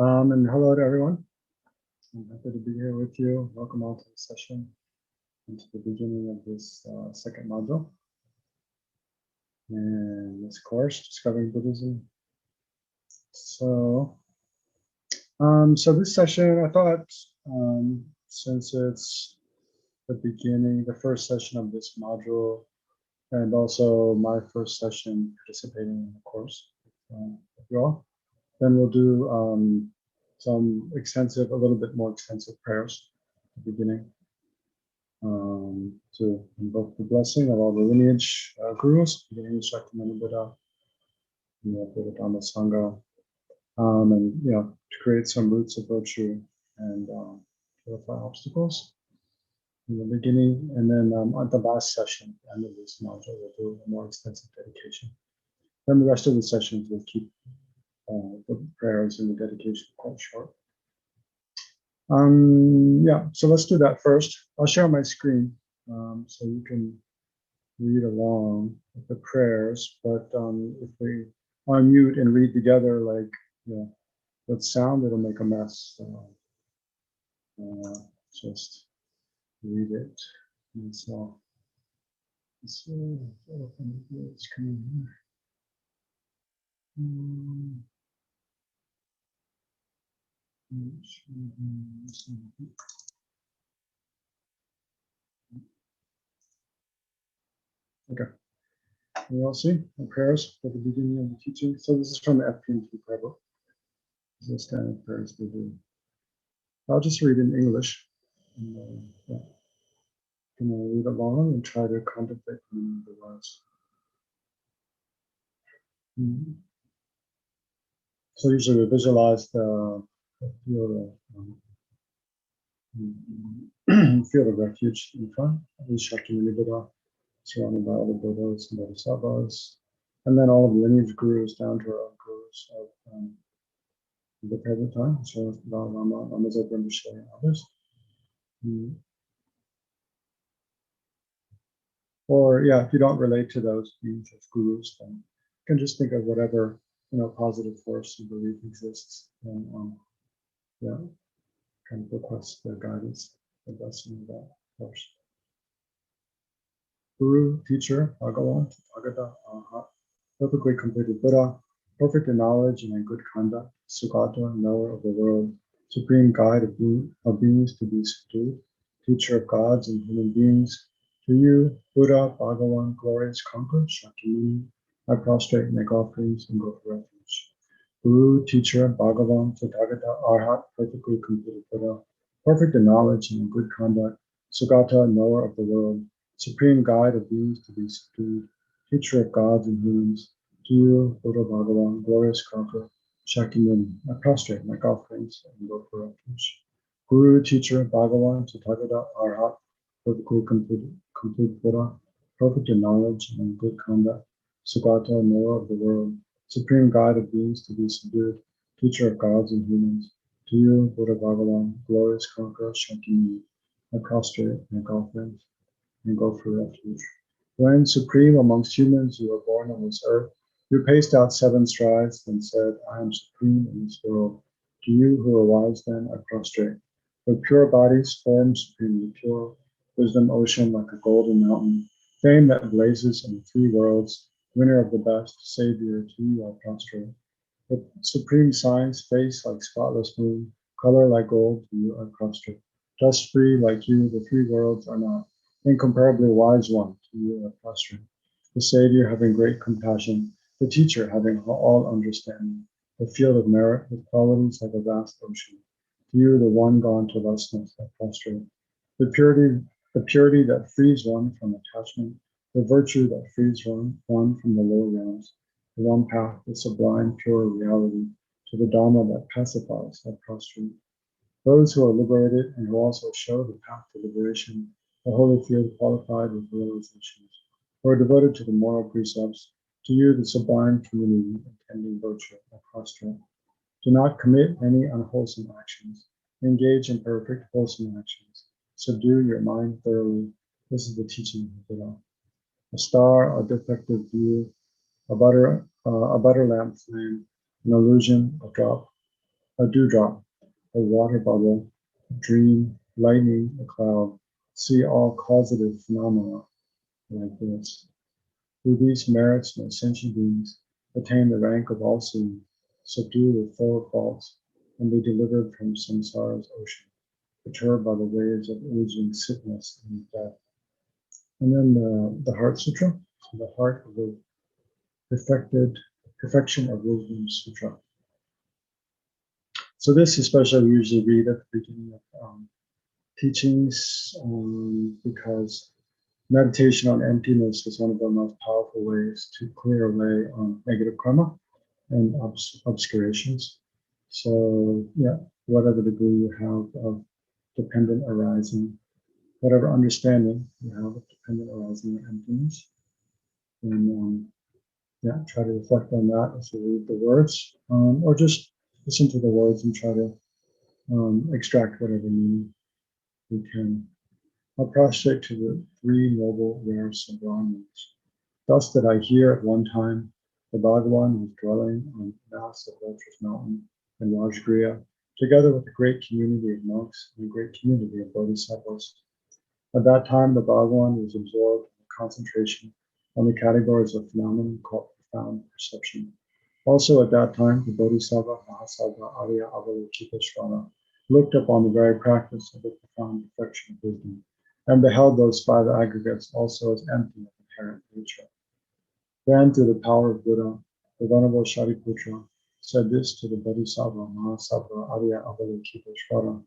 And hello to everyone. I'm happy to be here with you. Welcome all to the session and to the beginning of this second module and this course, Discovering Buddhism. So this session, I thought, since it's the beginning, the first session of this module, and also my first session participating in the course with you all, then we'll do some a little bit more extensive prayers at the beginning to invoke the blessing of all the lineage gurus, beginning with Shakyamuni Buddha, Buddha Dhamma Sangha, and to create some roots of virtue and purify obstacles in the beginning, and then at the last session, at the end of this module, we'll do a more extensive dedication. Then the rest of the sessions will keep the prayers and the dedication quite short. So let's do that first. I'll share my screen so you can read along with the prayers, but if we unmute and read together, like, with sound, it'll make a mess. So just read it. And so let's open the screen here. Okay. We all see the prayers for the beginning of the teaching. So this is from the FPMT prayer book. This is the standard prayers we do. I'll just read in English. And, can I read along and try to contemplate the meaning of the words? So usually we visualize the field of refuge in front. Shakyamuni Buddha, surrounded by all the Buddhas and Bodhisattvas, and then all of the lineage gurus down to our own gurus of the present time, so Dalai Lama, Lama Zopa Rinpoche, and others. Or if you don't relate to those beings as gurus, then you can just think of whatever positive force you believe exists, and kind of request the guidance, the blessing of that force. Guru, teacher, Bhagavan, Tathagata, Arhat, perfectly completed Buddha, perfect in knowledge and in good conduct, Sugata, knower of the world, supreme guide of beings to be subdued, teacher of gods and human beings. To you, Buddha, Bhagavan, glorious conqueror, Shakyamuni, I prostrate, make offerings, and go for refuge. Guru, teacher, Bhagavan, Tathagata, Arhat, perfectly completed Buddha, perfect in knowledge and in good conduct, Sugata, knower of the world, supreme guide of beings to be subdued, teacher of gods and humans. To you, Buddha Bhagavan, glorious conqueror, Shakyamuni, I prostrate, make offerings, and go for refuge. Guru, teacher, Bhagavan, Tathagata, Arhat, perfectly complete Buddha, perfect in knowledge and in good conduct, Sugata, knower of the world, supreme guide of beings to be subdued, teacher of gods and humans. To you, Buddha Bhagavan, glorious conqueror, Shakyamuni, I prostrate, make offerings, and go for refuge. When supreme amongst humans you were born on this earth, you paced out 7 strides and said, I am supreme in this world. To you who are wise then, I prostrate. With pure bodies, form supremely pure, wisdom ocean like a golden mountain, fame that blazes in the 3 worlds, winner of the best, savior, to you I prostrate. With supreme science, face like spotless moon, color like gold, to you I prostrate. Dust free like you, the 3 worlds are not. Incomparably wise one, to you I prostrate. The Savior having great compassion, the Teacher having all understanding, the field of merit with qualities like a vast ocean. To you, the one gone to lessness, I prostrate. The purity that frees one from attachment, the virtue that frees one from the lower realms, the one path, the sublime, pure reality, to the Dharma that pacifies, I prostrate. Those who are liberated and who also show the path to liberation, the holy field qualified with realizations, who are devoted to the moral precepts, to you the sublime community intending virtue, I prostrate. Do not commit any unwholesome actions. Engage in perfect wholesome actions. Subdue your mind thoroughly. This is the teaching of Buddha. A star, a defective view, a butter lamp flame, an illusion, a drop a dewdrop, a water bubble, a dream, lightning, a cloud. See all causative phenomena like this. Through these merits, my sentient beings attain the rank of all seeing, subdue the four faults, and be delivered from samsara's ocean, perturbed by the waves of aging, sickness, and death. And then the Heart Sutra, so the heart of the perfection of wisdom sutra. So this especially we usually read at the beginning of teachings because meditation on emptiness is one of the most powerful ways to clear away negative karma and obscurations. So yeah, whatever degree you have of dependent arising, whatever understanding you have of dependent arising or emptiness, and yeah, try to reflect on that as you read the words, or just listen to the words and try to extract whatever meaning we can. I'll prostrate to the three noble rare Brahmins. Thus did I hear at one time the Bhagavan was dwelling on Mass of Lotus Mountain in Rajgriha, together with a great community of monks and a great community of bodhisattvas. At that time, the Bhagavan was absorbed in concentration on the categories of phenomenon called profound perception. Also at that time, the Bodhisattva Mahasattva Arya Avalokiteshvara looked upon the very practice of the profound perfection of wisdom and beheld those five aggregates also as empty of inherent nature. Then, through the power of Buddha, the Venerable Shariputra said this to the Bodhisattva Mahasattva Arya Avalokiteshvara: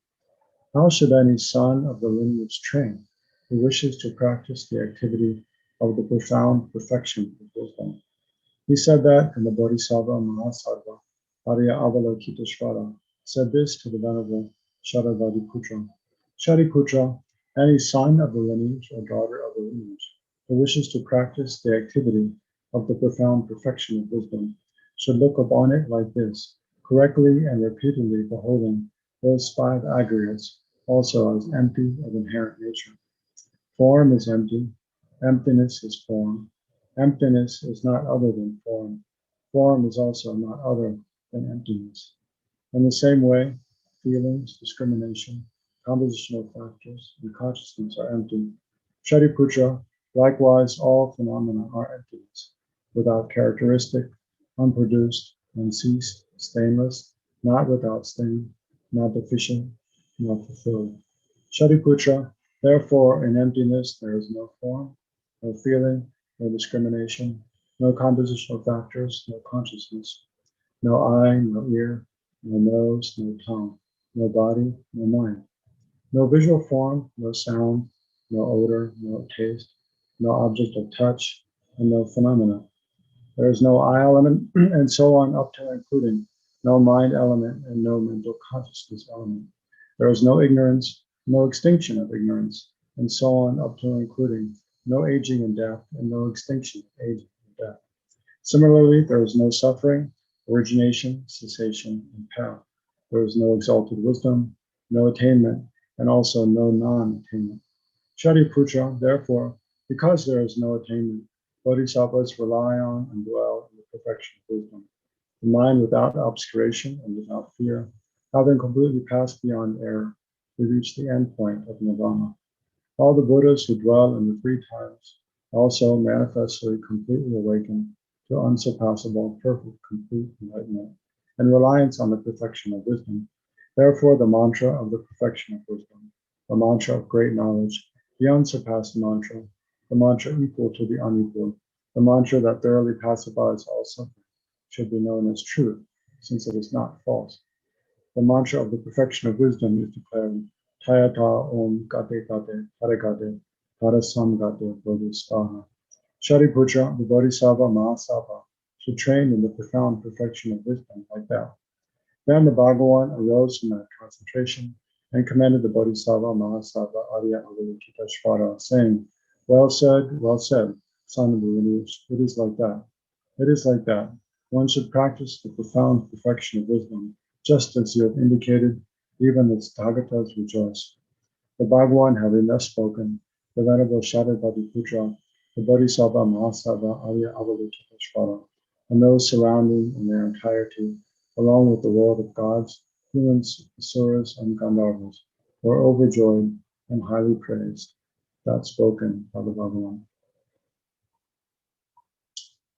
how should any son of the lineage train who wishes to practice the activity of the profound perfection of wisdom? He said that, and the Bodhisattva Mahasattva Arya Avalokiteshvara said this to the Venerable Shariputra: Shariputra, any son of the lineage or daughter of the lineage who wishes to practice the activity of the profound perfection of wisdom should look upon it like this, correctly and repeatedly beholding those five aggregates also as empty of inherent nature. Form is empty, emptiness is form. Emptiness is not other than form. Form is also not other than emptiness. In the same way, feelings, discrimination, compositional factors, and consciousness are empty. Shariputra, likewise, all phenomena are emptiness, without characteristic, unproduced, unceased, stainless, not without stain, not deficient, not fulfilled. Shariputra, therefore, in emptiness there is no form, no feeling, no discrimination, no compositional factors, no consciousness, no eye, no ear, no nose, no tongue, no body, no mind, no visual form, no sound, no odor, no taste, no object of touch, and no phenomena. There is no eye element, and so on up to including no mind element and no mental consciousness element. There is no ignorance, no extinction of ignorance, and so on up to including no aging and death and no extinction of aging and death. Similarly, there is no suffering, origination, cessation, and path. There is no exalted wisdom, no attainment, and also no non-attainment. Shariputra, therefore, because there is no attainment, bodhisattvas rely on and dwell in the perfection of wisdom. The mind without obscuration and without fear, having completely passed beyond error, we reach the end point of nirvana. All the Buddhas who dwell in the three times also manifestly completely awaken to unsurpassable, perfect, complete enlightenment and reliance on the perfection of wisdom. Therefore, the mantra of the perfection of wisdom, the mantra of great knowledge, the unsurpassed mantra, the mantra equal to the unequal, the mantra that thoroughly pacifies all suffering, should be known as truth, since it is not false. The mantra of the perfection of wisdom is declared Tayata Om Gate Gate Paragate Parasam Gate Bodhisattva. Shariputra, the Bodhisattva Mahasattva, should train in the profound perfection of wisdom like that. Then the Bhagavan arose from that concentration and commended the Bodhisattva Mahasattva Arya Avalokiteshvara, saying, well said, son of the lineage. It is like that. It is like that. One should practice the profound perfection of wisdom, just as you have indicated, even the Tathagatas rejoice. The Bhagavan, having thus spoken, the Venerable Shariputra, the Bodhisattva Mahasattva Arya Avalokiteshvara, and those surrounding in their entirety, along with the world of gods, humans, asuras, and Gandharvas were overjoyed and highly praised. That's spoken by the Bhagavan.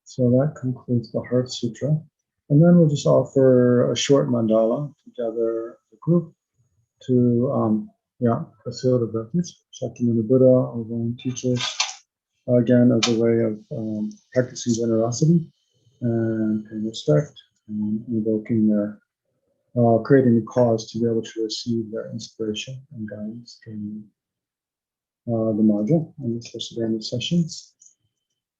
So that concludes the Heart Sutra. And then we'll just offer a short mandala together as a group to fulfill the refuge. Shakyamuni Buddha, our own teachers, again, as a way of practicing generosity and paying respect and invoking their, creating a cause to be able to receive their inspiration and guidance during the module and especially during the sessions.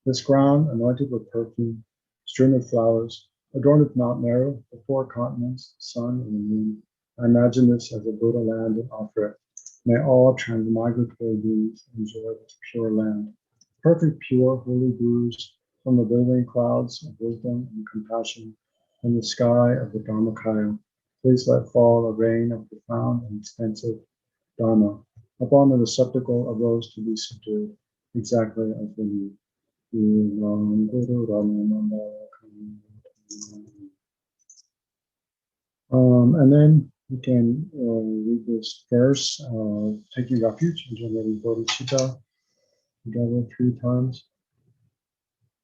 This ground, anointed with perfume, strewn with flowers, adorned with Mount Meru, the four continents, the sun, and the moon. I imagine this as a Buddha land and offer it. May all transmigratory beings enjoy this pure land. Perfect, pure, holy brews from the billowing clouds of wisdom and compassion from the sky of the Dharmakaya. Please let fall a rain of profound and extensive Dharma upon the receptacle of those to be subdued, exactly as we need. And then we can read this verse, taking refuge and generating Bodhichitta together 3 times.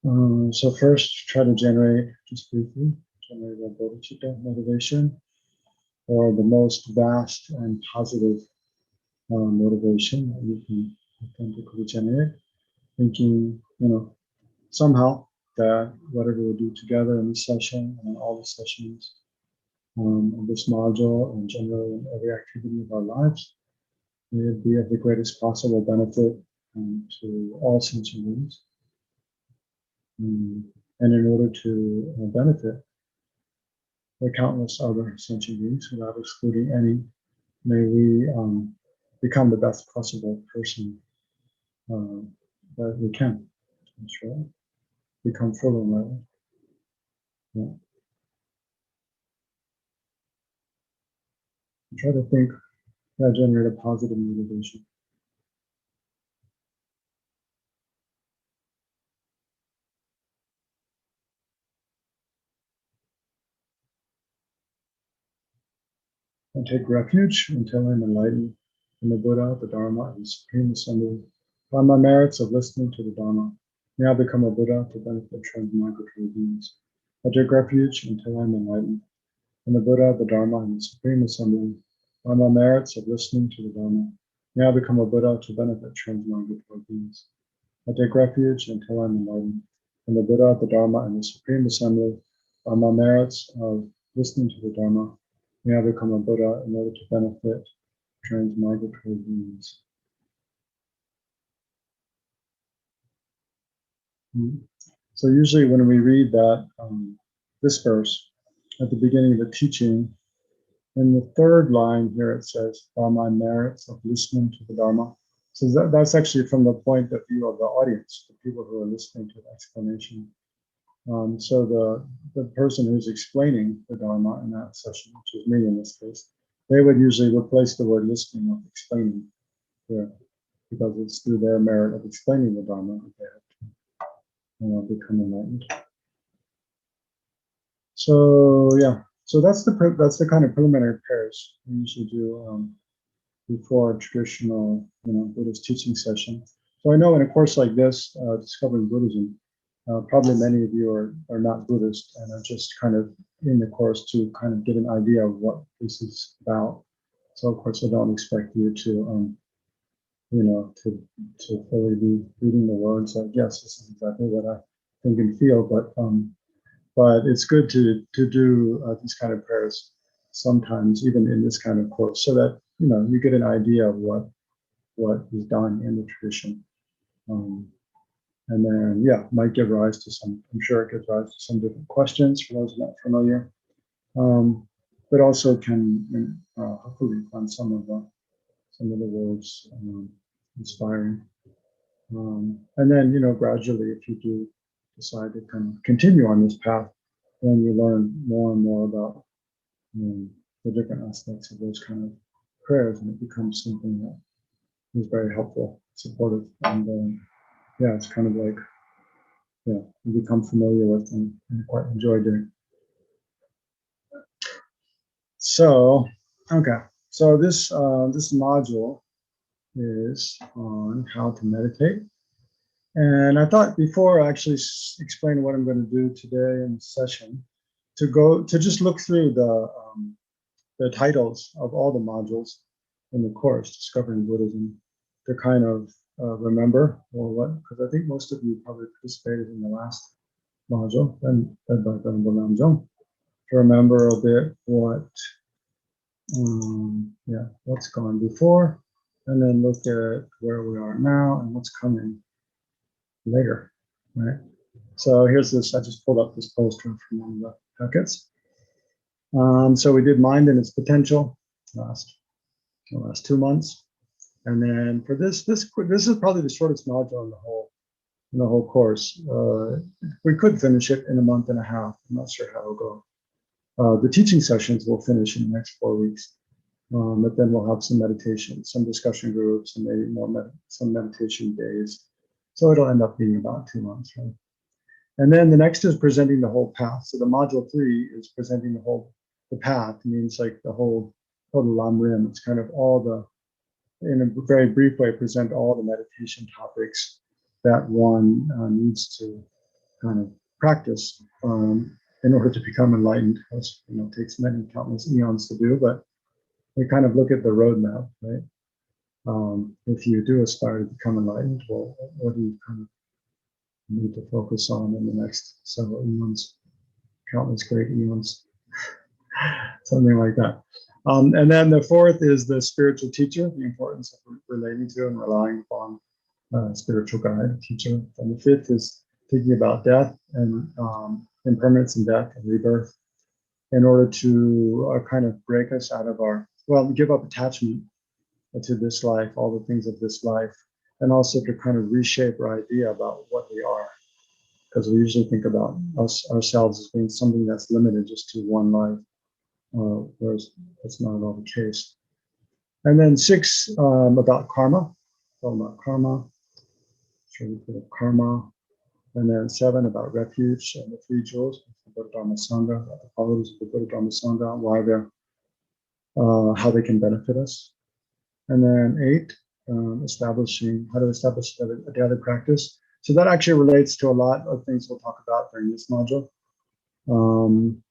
So first, try to generate, just briefly, generate a Bodhichitta motivation, or the most vast and positive motivation that you can authentically generate, thinking, somehow that whatever we do together in this session and in all the sessions of this module and generally in every activity of our lives, may it be of the greatest possible benefit to all sentient beings. And in order to benefit the countless other sentient beings without excluding any, may we become the best possible person that we can. That's right. Become full enlightened. Yeah. Try to think that generate a positive motivation. And take refuge until I'm enlightened in the Buddha, the Dharma, and the Supreme Assembly. By my merits of listening to the Dharma, may I become a Buddha to benefit transmigratory beings. I take refuge until I'm enlightened in the Buddha, the Dharma, and the Supreme Assembly. By my merits of listening to the Dharma, may I become a Buddha to benefit transmigratory beings. I take refuge until I'm enlightened in the Buddha, the Dharma, and the Supreme Assembly. By my merits of listening to the Dharma, may I become a Buddha in order to benefit transmigratory beings. So usually when we read that this verse at the beginning of the teaching, in the third line here it says, by my merits of listening to the Dharma. So that's actually from the point of view of the audience, the people who are listening to the explanation. So the person who's explaining the Dharma in that session, which is me in this case, they would usually replace the word listening with explaining here, because it's through their merit of explaining the Dharma that they have to become enlightened. So yeah, so that's the kind of preliminary prayers we usually do before a traditional Buddhist teaching session. So I know in a course like this, Discovering Buddhism, probably many of you are not Buddhist and are just kind of in the course to kind of get an idea of what this is about. So of course I don't expect you to to fully be reading the words like, yes, this is exactly what I think and feel, but it's good to do these kind of prayers sometimes, even in this kind of course, so that you get an idea of what is done in the tradition. And then, might give rise to I'm sure it gives rise to some different questions for those not familiar, but also can hopefully find some of the words inspiring. And then, gradually, if you do decide to kind of continue on this path, then you learn more and more about the different aspects of those kind of prayers, and it becomes something that is very helpful, supportive, and it's kind of like, you become familiar with and quite enjoy doing. So, okay. So this module is on how to meditate. And I thought before I actually explain what I'm going to do today in the session, to just look through the titles of all the modules in the course, Discovering Buddhism, to kind of remember or what, because I think most of you probably participated in the last module, and led by Venerable Namjong, to remember a bit what's gone before, and then look at where we are now and what's coming later, right? So here's this, I just pulled up this poster from one of the packets. So we did mind and its potential last 2 months. And then for this is probably the shortest module in the whole course. We could finish it in a month and a half. I'm not sure how it'll go. The teaching sessions will finish in the next 4 weeks. But then we'll have some meditation, some discussion groups, and maybe some meditation days. So it'll end up being about 2 months, right? And then the next is presenting the whole path. So the module 3 is presenting the path. It means like the whole Lam Rim. It's kind of in a very brief way, present all the meditation topics that one needs to kind of practice in order to become enlightened. Which, it takes many countless eons to do, but we kind of look at the roadmap, right? If you do aspire to become enlightened, well, what do you kind of need to focus on in the next several eons, countless great eons, something like that. And then the fourth is the spiritual teacher, the importance of relating to and relying upon a spiritual guide, teacher. And the fifth is thinking about death and impermanence and death and rebirth in order to kind of break us out of give up attachment to this life, all the things of this life, and also to kind of reshape our idea about what we are. Because we usually think about ourselves as being something that's limited just to one life, whereas that's not at all the case. And then 6, about karma, talking about karma, karma. And then 7, about refuge and the 3 jewels, the Buddha Dharma Sangha, about the followers of the Buddha Dharma Sangha, why they're, how they can benefit us. And then 8, how to establish a daily practice. So that actually relates to a lot of things we'll talk about during this module. And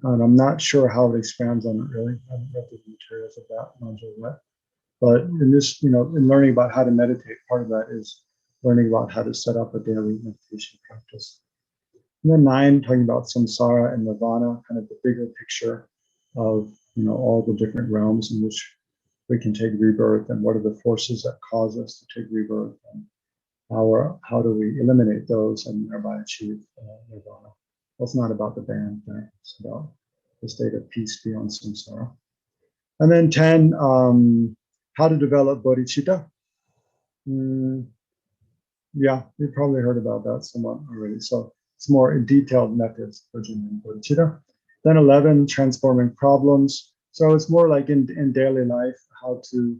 I'm not sure how it expands on it really. I haven't read the materials of that module yet. But in this, in learning about how to meditate, part of that is learning about how to set up a daily meditation practice. And then 9, talking about samsara and nirvana, kind of the bigger picture of, all the different realms in which we can take rebirth, and what are the forces that cause us to take rebirth, and how do we eliminate those and thereby achieve nirvana. Well, it's not about the band there. It's about the state of peace beyond samsara. And then 10, how to develop bodhichitta. Yeah, you've probably heard about that somewhat already. So it's more detailed methods for generating bodhichitta. Then 11, transforming problems. So it's more like in daily life, how to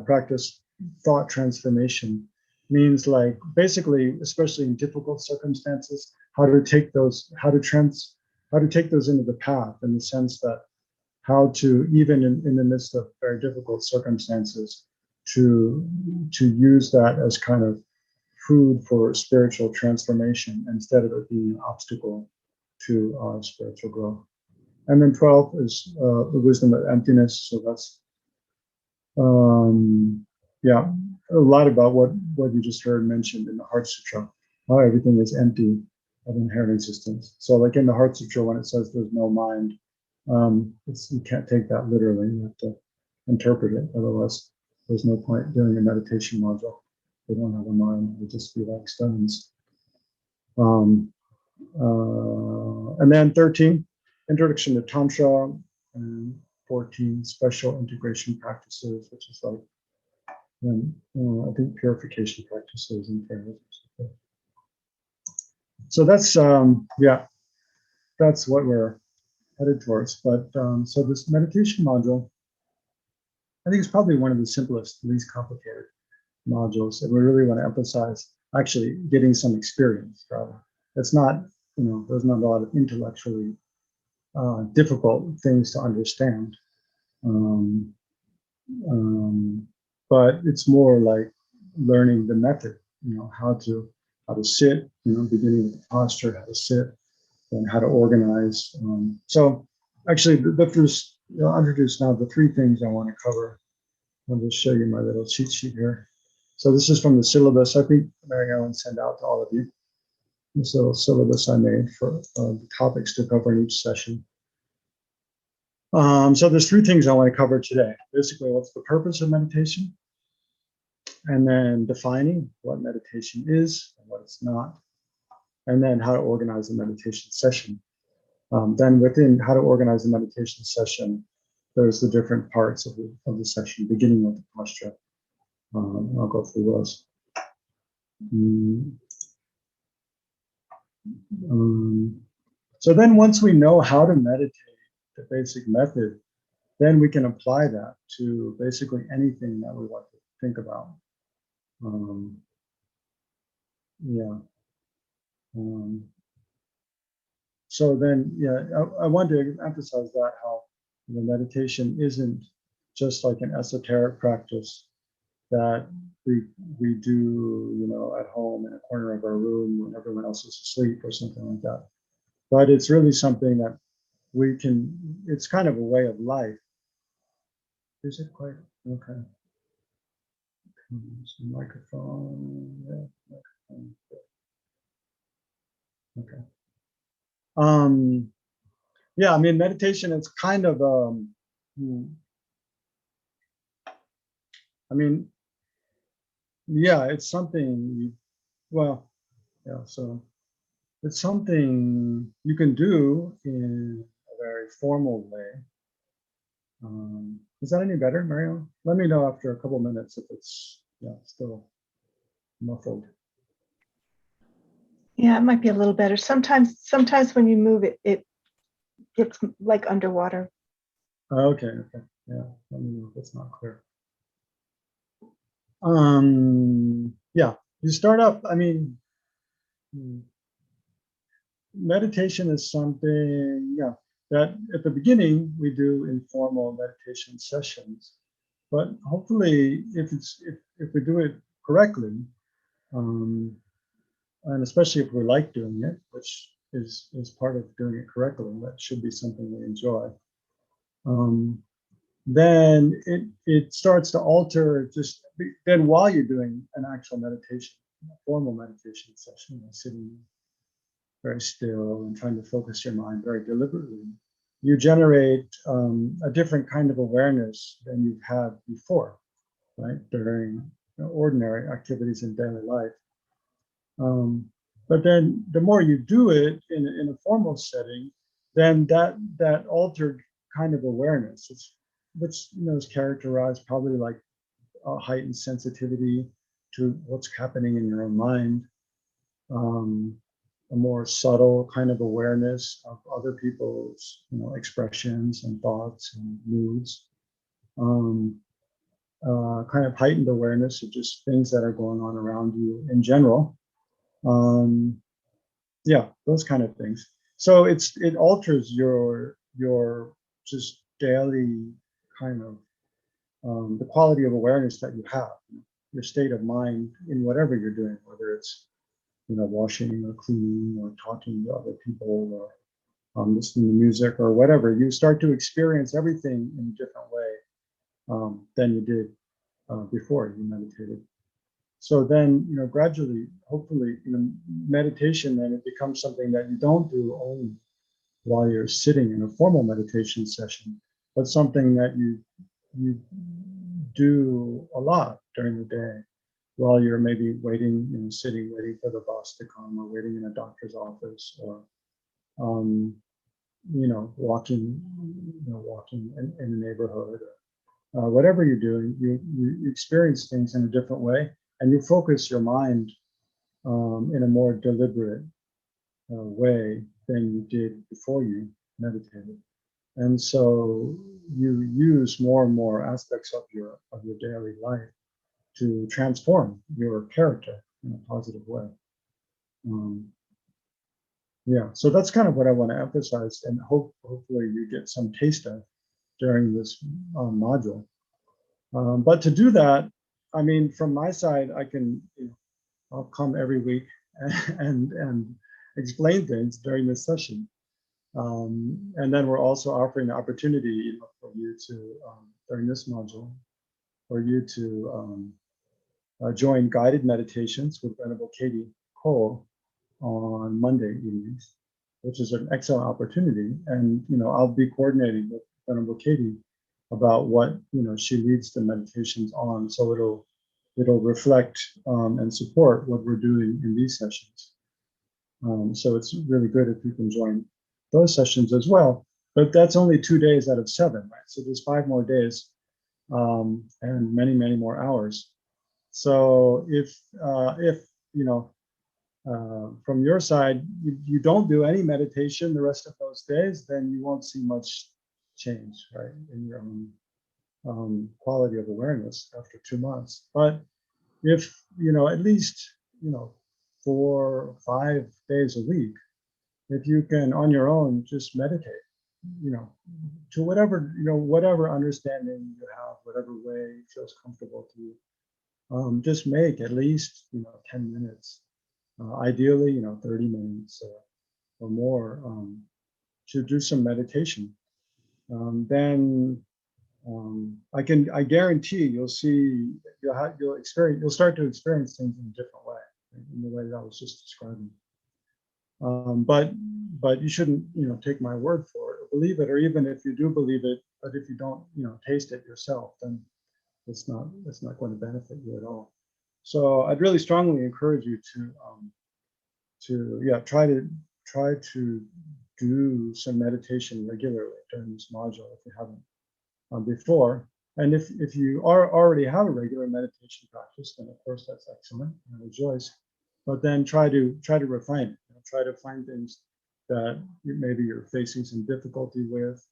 practice thought transformation. Means like basically, especially in difficult circumstances, how to take those into the path, in the sense that how to, even in the midst of very difficult circumstances, to use that as kind of food for spiritual transformation instead of it being an obstacle to our spiritual growth. And then 12 is the wisdom of emptiness. So that's a lot about what you just heard mentioned in the Heart Sutra, how everything is empty of inherent existence. So like in the Heart Sutra, when it says there's no mind, you can't take that literally. You have to interpret it. Otherwise, there's no point doing a meditation module. They don't have a mind. They just be like stones. And then 13, introduction to Tantra, and 14, special integration practices, which is like, I think purification practices and things. So that's that's what we're headed towards. But so this meditation module, I think it's probably one of the simplest, least complicated modules, and we really want to emphasize actually getting some experience. Rather, it's not, there's not a lot of intellectually difficult things to understand. Um, but it's more like learning the method, how to sit, beginning with the posture, how to sit, and how to organize. So actually, the first, I'll introduce now the three things I want to cover. I'll just show you my little cheat sheet here. So this is from the syllabus I think Mary Ellen sent out to all of you. This little syllabus I made for the topics to cover in each session. So there's three things I want to cover today. Basically, what's the purpose of meditation? And then defining what meditation is and what it's not. And then how to organize a meditation session. Then within how to organize a meditation session, there's the different parts of the session, beginning with the posture. I'll go through those. So then once we know how to meditate, the basic method, then we can apply that to basically anything that we want to think about. So then, I want to emphasize that how meditation isn't just like an esoteric practice that we do, at home in a corner of our room when everyone else is asleep or something like that. But it's really something that it's kind of a way of life. Is it quite okay? Microphone, yeah, microphone. Okay. Yeah, I mean, meditation is kind of, I mean, yeah, it's something, well, yeah, so it's something you can do in a very formal way. Is that any better, Marion? Let me know after a couple minutes if it's still muffled. Yeah, it might be a little better. Sometimes when you move it, it gets like underwater. Okay. Yeah, let me know if it's not clear. Yeah, you start up, I mean, meditation is something, that at the beginning we do informal meditation sessions, but hopefully if we do it correctly, and especially if we like doing it, which is part of doing it correctly, that should be something we enjoy. Then it starts to alter just then while you're doing an actual meditation, a formal meditation session, sitting very still and trying to focus your mind very deliberately, you generate a different kind of awareness than you've had before, right? During ordinary activities in daily life. But then the more you do it in a formal setting, then that altered kind of awareness, which is characterized probably like a heightened sensitivity to what's happening in your own mind, a more subtle kind of awareness of other people's expressions and thoughts and moods, kind of heightened awareness of just things that are going on around you in general. Those kind of things. So it alters your just daily kind of the quality of awareness that you have, your state of mind in whatever you're doing, whether it's washing or cleaning or talking to other people or listening to music or whatever. You start to experience everything in a different way than you did before you meditated. So then, gradually, hopefully, meditation, then it becomes something that you don't do only while you're sitting in a formal meditation session, but something that you do a lot during the day while you're maybe waiting, sitting, waiting for the boss to come, or waiting in a doctor's office, or walking, walking in a neighborhood. Whatever you're doing, you experience things in a different way, and you focus your mind in a more deliberate way than you did before you meditated. And so you use more and more aspects of your daily life to transform your character in a positive way. Yeah, so that's kind of what I want to emphasize, and hopefully you get some taste of during this module. But to do that, I mean, from my side, I can, I'll come every week and explain things during this session. And then we're also offering the opportunity, for you to, during this module, for you to join guided meditations with Venerable Katie Cole on Monday evenings, which is an excellent opportunity. And I'll be coordinating with Venerable Katie about what she leads the meditations on, so it'll reflect and support what we're doing in these sessions. So it's really good if you can join those sessions as well. But that's only 2 days out of 7, right? So there's 5 more days and many, many more hours. So if from your side, you don't do any meditation the rest of those days, then you won't see much change, right, in your own quality of awareness after 2 months. But if, at least, 4 or 5 days a week, if you can on your own just meditate, to whatever, whatever understanding you have, whatever way feels comfortable to you, just make at least, 10 minutes, ideally, 30 minutes or more, to do some meditation. Then I guarantee you'll start to experience things in a different way, in the way that I was just describing. But you shouldn't, take my word for it or believe it, or even if you do believe it, but if you don't, taste it yourself, then it's not going to benefit you at all. So I'd really strongly encourage you to try to do some meditation regularly during this module if you haven't before. And if you already have a regular meditation practice, then of course that's excellent. I rejoice. But then try to refine it. Try to find things that maybe you're facing some difficulty with,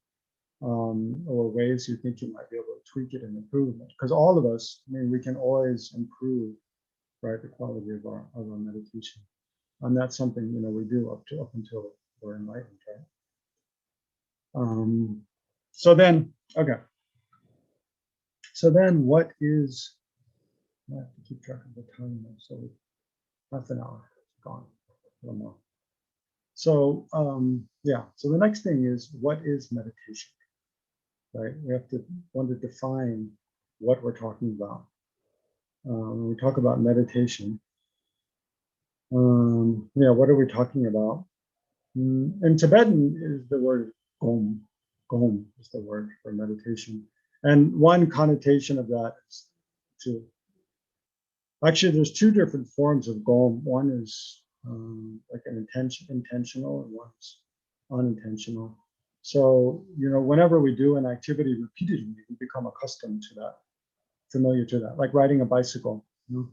or ways you think you might be able to tweak it and improve it. Because all of us, I mean, we can always improve, right, the quality of our meditation. And that's something we do up until we're enlightened, right? So then, okay. So then, what is? I have to keep track of the time now. So half an hour gone, a little more. So yeah. So the next thing is, what is meditation? Right. We have to want to define what we're talking about. When we talk about meditation, yeah, what are we talking about? In Tibetan is the word gom. Gom is the word for meditation. And one connotation of that is to, actually, there's 2 different forms of gom. One is like an intentional, and one's unintentional. So, whenever we do an activity repeatedly, we become accustomed to that, familiar to that, like riding a bicycle. When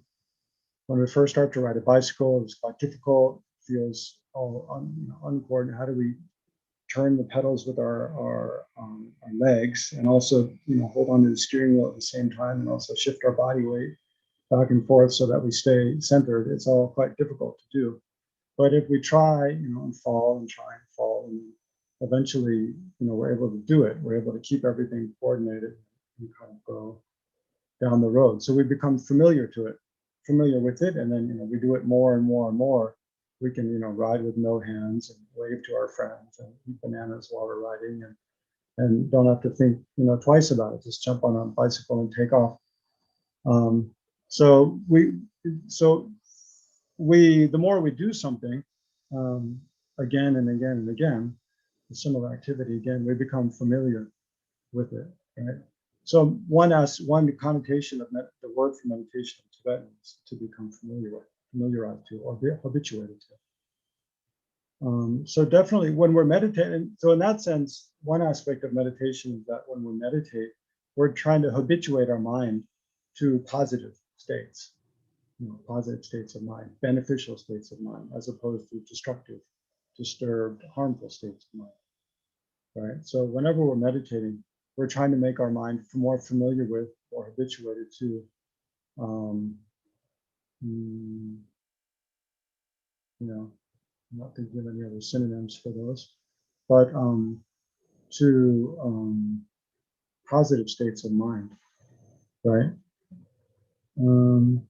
we first start to ride a bicycle, it's quite difficult, feels all uncoordinated. How do we turn the pedals with our legs, and also hold on to the steering wheel at the same time, and also shift our body weight back and forth so that we stay centered? It's all quite difficult to do. But if we try, and fall and try and fall, and eventually, we're able to do it. We're able to keep everything coordinated and kind of go down the road. So we become familiar with it, and then we do it more and more and more. We can ride with no hands and wave to our friends and eat bananas while we're riding, and don't have to think twice about it. Just jump on a bicycle and take off. So the more we do something again and again and again, a similar activity again, we become familiar with it. Right? So one connotation of the word for meditation in Tibetan is to become familiarized to, or be habituated to. So definitely when we're meditating, so in that sense, one aspect of meditation is that when we meditate, we're trying to habituate our mind to positive states, positive states of mind, beneficial states of mind, as opposed to destructive, disturbed, harmful states of mind, right? So whenever we're meditating, we're trying to make our mind more familiar with or habituated to I'm not thinking of any other synonyms for those, but to positive states of mind, right? Um,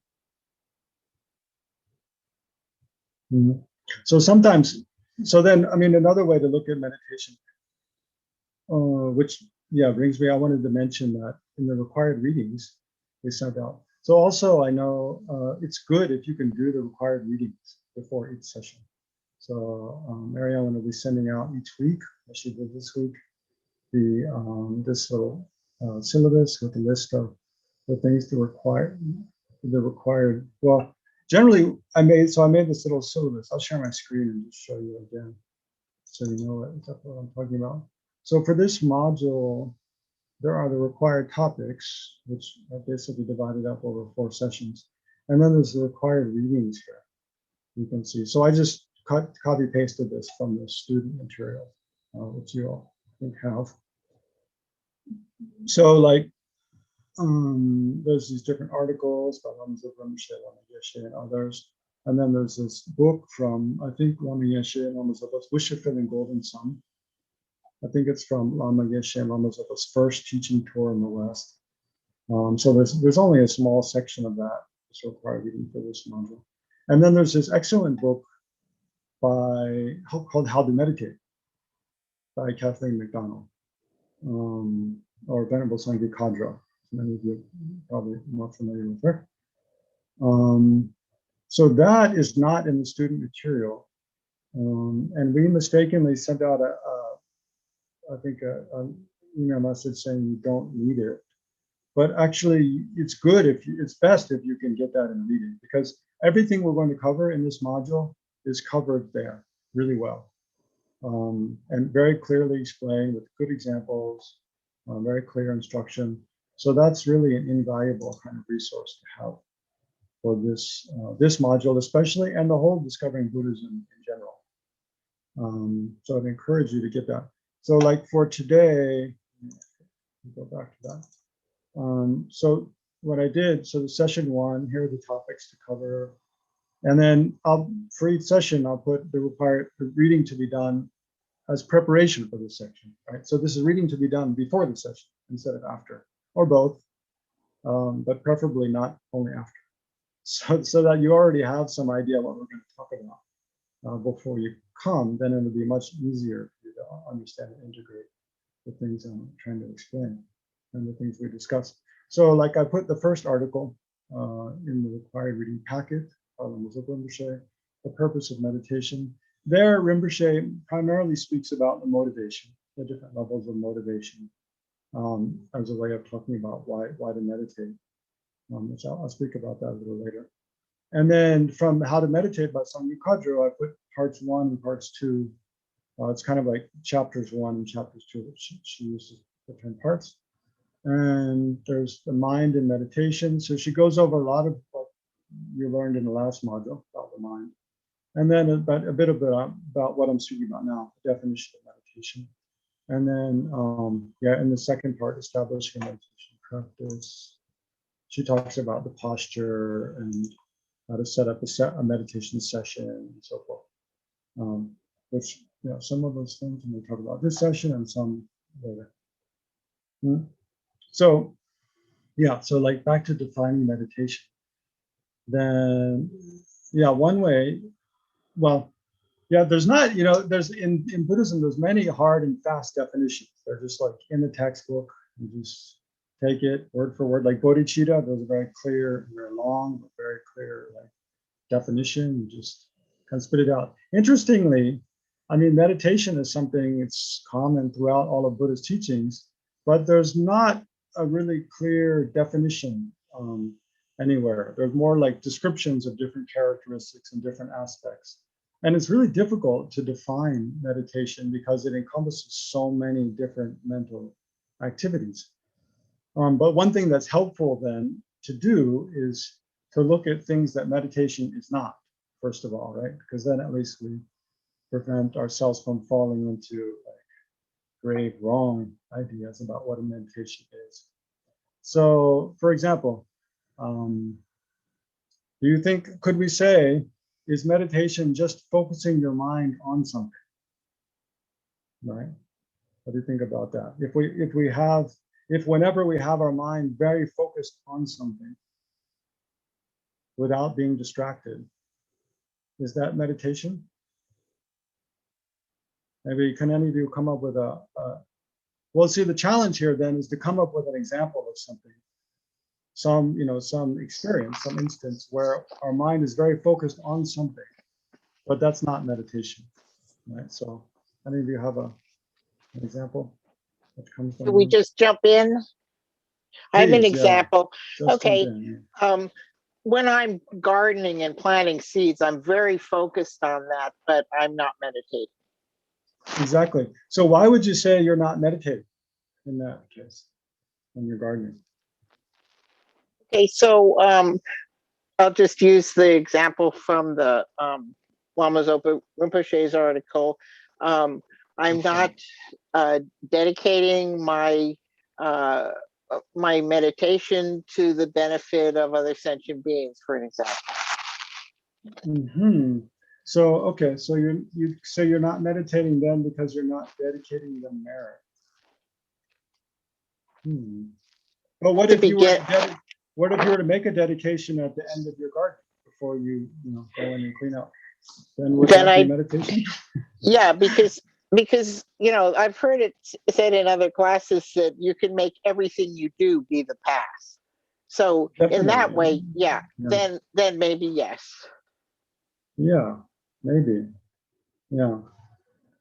mhm. So sometimes, so then, I mean, another way to look at meditation, which, yeah, brings me, I wanted to mention that in the required readings, they sent out. So also, I know it's good if you can do the required readings before each session. So Mary Ellen will be sending out each week, as she did this week, this little syllabus with a list of the things to require, the required. Well, generally, I made this little syllabus. I'll share my screen and just show you again, so you know what I'm talking about. So for this module, there are the required topics, which are basically divided up over 4 sessions, and then there's the required readings here. You can see. So I just copy pasted this from the student material, which you all I think have. So like there's these different articles by Lama Zopa Rinpoche, Lama Yeshe, and others. And then there's this book from, I think, Lama Yeshe and Lama Zopa's Wish Fulfilling Golden Sun. I think it's from Lama Yeshe and Lama Zopa's first teaching tour in the West. So there's only a small section of that that's required reading for this module. And then there's this excellent book called How to Meditate by Kathleen McDonald, or Venerable Sangye Kadra. Many of you are probably not familiar with her. So that is not in the student material. And we mistakenly sent out I think an email message saying you don't need it. But actually, it's good it's best if you can get that in a reading, because everything we're going to cover in this module is covered there really well. And very clearly explained with good examples, very clear instruction. So that's really an invaluable kind of resource to have for this module, especially, and the whole Discovering Buddhism in general. So I'd encourage you to get that. So like for today, go back to that. So what I did, so the session 1, here are the topics to cover. And then for each session, I'll put the required reading to be done as preparation for this section, right? So this is reading to be done before the session instead of after, or both, but preferably not only after. So that you already have some idea what we're going to talk about before you come, then it'll be much easier for you to understand and integrate the things I'm trying to explain and the things we discussed. So like I put the first article in the required reading packet, the purpose of meditation. There, Rinpoche primarily speaks about the motivation, the different levels of motivation, as a way of talking about why to meditate, which I'll speak about that a little later. And then from How to Meditate by Sangye Kadro, I put parts 1 and parts 2. It's kind of like chapters 1 and chapters 2, which she uses different parts. And there's the mind and meditation. So she goes over a lot of what you learned in the last module about the mind. And then a bit about what I'm speaking about now, the definition of meditation. And then, in the second part, establishing a meditation practice, she talks about the posture and how to set up a meditation session and so forth. Which, some of those things we talk about this session and some later. So, so like back to defining meditation. Then, one way, there's not, there's in Buddhism, there's many hard and fast definitions. They're just like in the textbook, you just take it word for word, like Bodhichitta, those are very clear, very long, but very clear like definition, you just kind of spit it out. Interestingly, I mean, meditation is something it's common throughout all of Buddha's teachings, but there's not a really clear definition anywhere. There's more like descriptions of different characteristics and different aspects. And it's really difficult to define meditation because it encompasses so many different mental activities. But one thing that's helpful then to do is to look at things that meditation is not, first of all, right? Because then at least we prevent ourselves from falling into like grave wrong ideas about what a meditation is. So, for example, do you think, could we say is meditation just focusing your mind on something, right? What do you think about that? If whenever we have our mind very focused on something without being distracted, is that meditation? Maybe can any of you come up with well, see, the challenge here then is to come up with an example of something, some experience, some instance where our mind is very focused on something, but that's not meditation, right? So any of you have an example that comes to Do we mind? just jump in? I have an Please, yeah, example. just jump Okay. in. When I'm gardening and planting seeds, I'm very focused on that, but I'm not meditating. Exactly. So why would you say you're not meditating in that case when you're gardening? Okay, so I'll just use the example from the Lama Zopa Rinpoche's article. I'm not dedicating my my meditation to the benefit of other sentient beings, for an example. Mm-hmm. So okay, so you're not meditating then because you're not dedicating the merit. But what if you were to make a dedication at the end of your garden before you go in and clean up? Then would Then that be I meditation? Yeah, because I've heard it said in other classes that you can make everything you do be the past. So in that Definitely. way, yeah, Yeah. then maybe yes. Yeah, maybe. Yeah.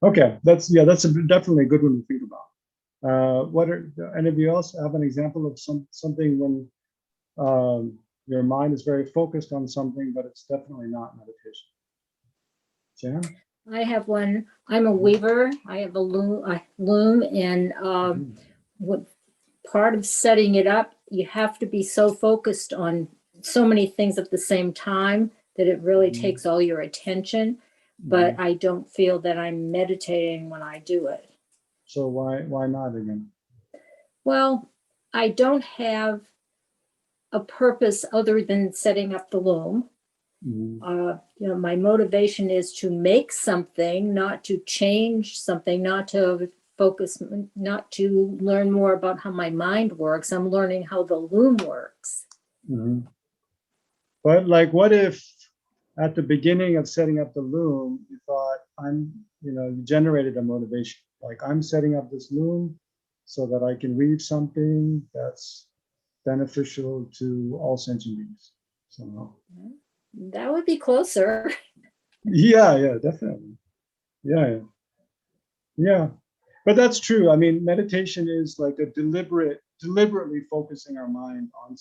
Okay, that's definitely a good one to think about. What are any of you else have an example of something when your mind is very focused on something, but it's definitely not meditation? Jan? I have one. I'm a weaver. I have a loom, and what part of setting it up, you have to be so focused on so many things at the same time that it really takes all your attention. But I don't feel that I'm meditating when I do it. So why not again? Well, I don't have a purpose other than setting up the loom. My motivation is to make something, not to change something, not to focus, not to learn more about how my mind works. I'm learning how the loom works. But like, what if at the beginning of setting up the loom, you thought you generated a motivation, like I'm setting up this loom so that I can weave something that's beneficial to all sentient beings somehow. That would be closer. Yeah, definitely. Yeah. But that's true. I mean, meditation is like a deliberately focusing our mind on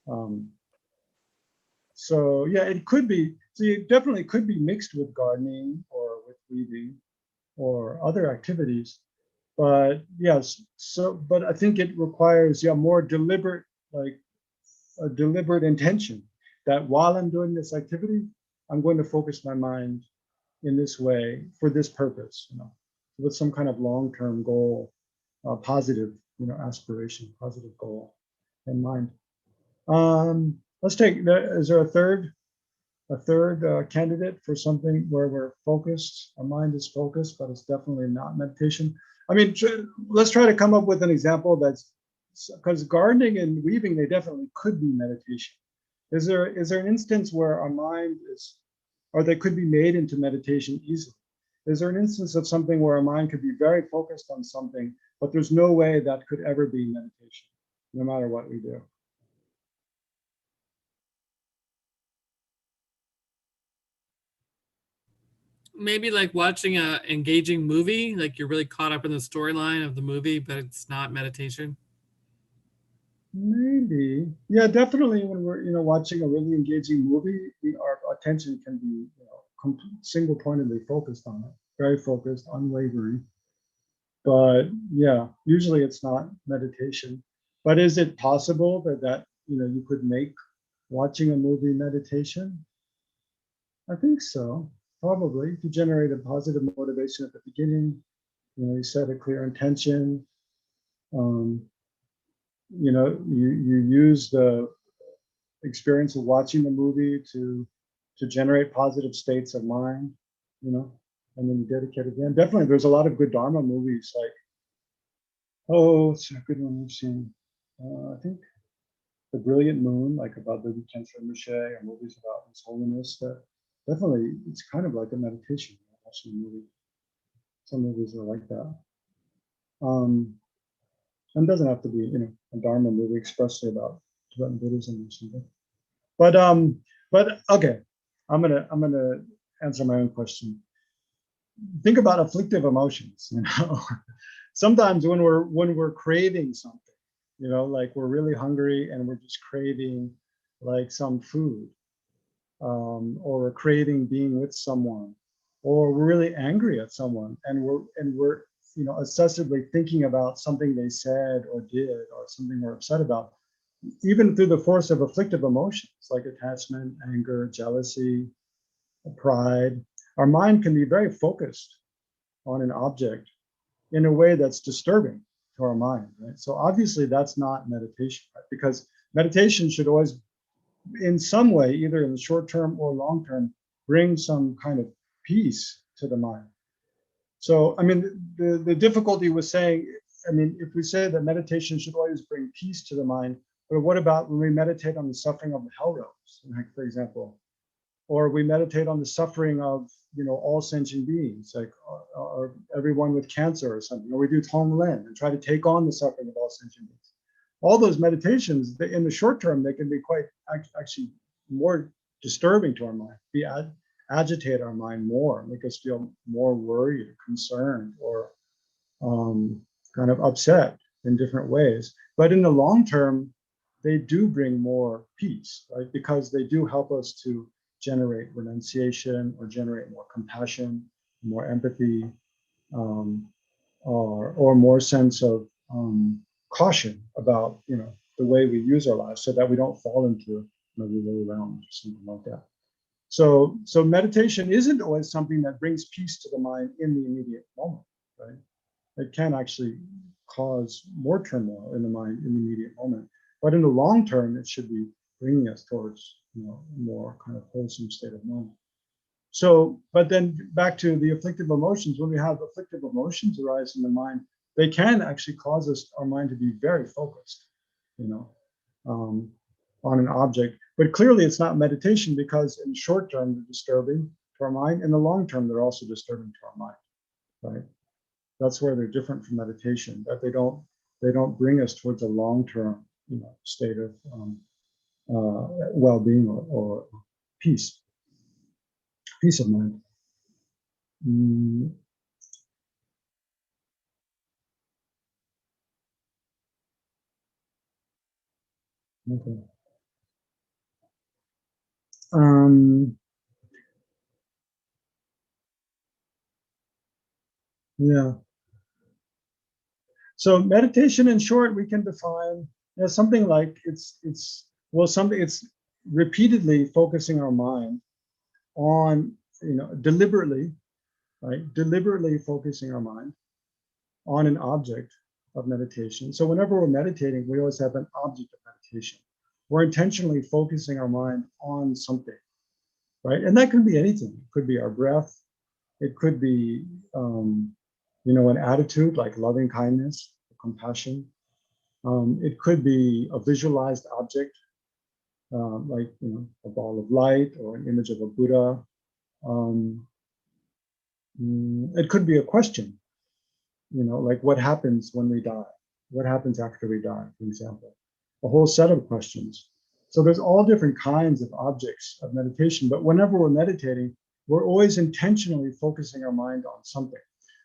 something. So yeah, it could be. So it definitely could be mixed with gardening or with weaving or other activities. But yes, but I think it requires more deliberate, like a deliberate intention that while I'm doing this activity, I'm going to focus my mind in this way for this purpose, with some kind of long-term goal, positive, aspiration, positive goal in mind. Let's take. Is there a third candidate for something where we're focused? Our mind is focused, but it's definitely not meditation. I mean, let's try to come up with an example that's because gardening and weaving, they definitely could be meditation. Is there an instance where our mind is, or they could be made into meditation easily? Is there an instance of something where our mind could be very focused on something, but there's no way that could ever be meditation, no matter what we do? Maybe like watching a engaging movie, like you're really caught up in the storyline of the movie, but it's not meditation. Maybe. Yeah, definitely when we're, watching a really engaging movie, our attention can be, single-pointedly focused on it, very focused, unwavering. But yeah, usually it's not meditation. But is it possible that you could make watching a movie meditation? I think so. Probably. If you generate a positive motivation at the beginning, you set a clear intention. You use the experience of watching the movie to to generate positive states of mind, you know, and then you dedicate again. Definitely, there's a lot of good Dharma movies, like, oh, it's a good one we've seen. I think The Brilliant Moon, like about the Bodhichitta Rinpoche, and movies about His Holiness. That definitely, it's kind of like a meditation, watching a movie. Some movies are like that. And it doesn't have to be, you know, a Dharma movie expressly about Tibetan Buddhism or something. But okay, I'm gonna answer my own question. Think about afflictive emotions. You know, sometimes when we're craving something, you know, like we're really hungry and we're just craving like some food, or we're craving being with someone, or we're really angry at someone, and we're you know, obsessively thinking about something they said or did, or something we're upset about, even through the force of afflictive emotions like attachment, anger, jealousy, pride. Our mind can be very focused on an object in a way that's disturbing to our mind, right? So obviously that's not meditation, right? Because meditation should always, in some way, either in the short term or long term, bring some kind of peace to the mind. So, I mean, the difficulty was saying, I mean, if we say that meditation should always bring peace to the mind, but what about when we meditate on the suffering of the hell realms, like, for example, or we meditate on the suffering of, you know, all sentient beings, like or everyone with cancer or something, or we do Tonglen and try to take on the suffering of all sentient beings. All those meditations, in the short term, they can be quite actually more disturbing to our mind, agitate our mind more, make us feel more worried or concerned, or kind of upset in different ways. But in the long term, they do bring more peace, right? Because they do help us to generate renunciation, or generate more compassion, more empathy, or more sense of caution about, you know, the way we use our lives, so that we don't fall into maybe low realms or something like that. So meditation isn't always something that brings peace to the mind in the immediate moment, right? It can actually cause more turmoil in the mind in the immediate moment. But in the long term, it should be bringing us towards, you know, more kind of wholesome state of mind. So, but then back to the afflictive emotions, when we have afflictive emotions arise in the mind, they can actually cause our mind to be very focused, you know, on an object. But clearly it's not meditation, because in the short term, they're disturbing to our mind. In the long term, they're also disturbing to our mind, right? That's where they're different from meditation, that they don't bring us towards a long-term, you know, state of well-being, or peace of mind. Okay. Yeah. So meditation, in short, we can define as something like it's repeatedly focusing our mind on, you know, deliberately, right? Deliberately focusing our mind on an object of meditation. So whenever we're meditating, we always have an object of meditation. We're intentionally focusing our mind on something, right? And that could be anything. It could be our breath. It could be, you know, an attitude like loving kindness, compassion. It could be a visualized object, like, you know, a ball of light or an image of a Buddha. It could be a question, you know, like what happens when we die? What happens after we die, for example? A whole set of questions. So there's all different kinds of objects of meditation, but whenever we're meditating, we're always intentionally focusing our mind on something.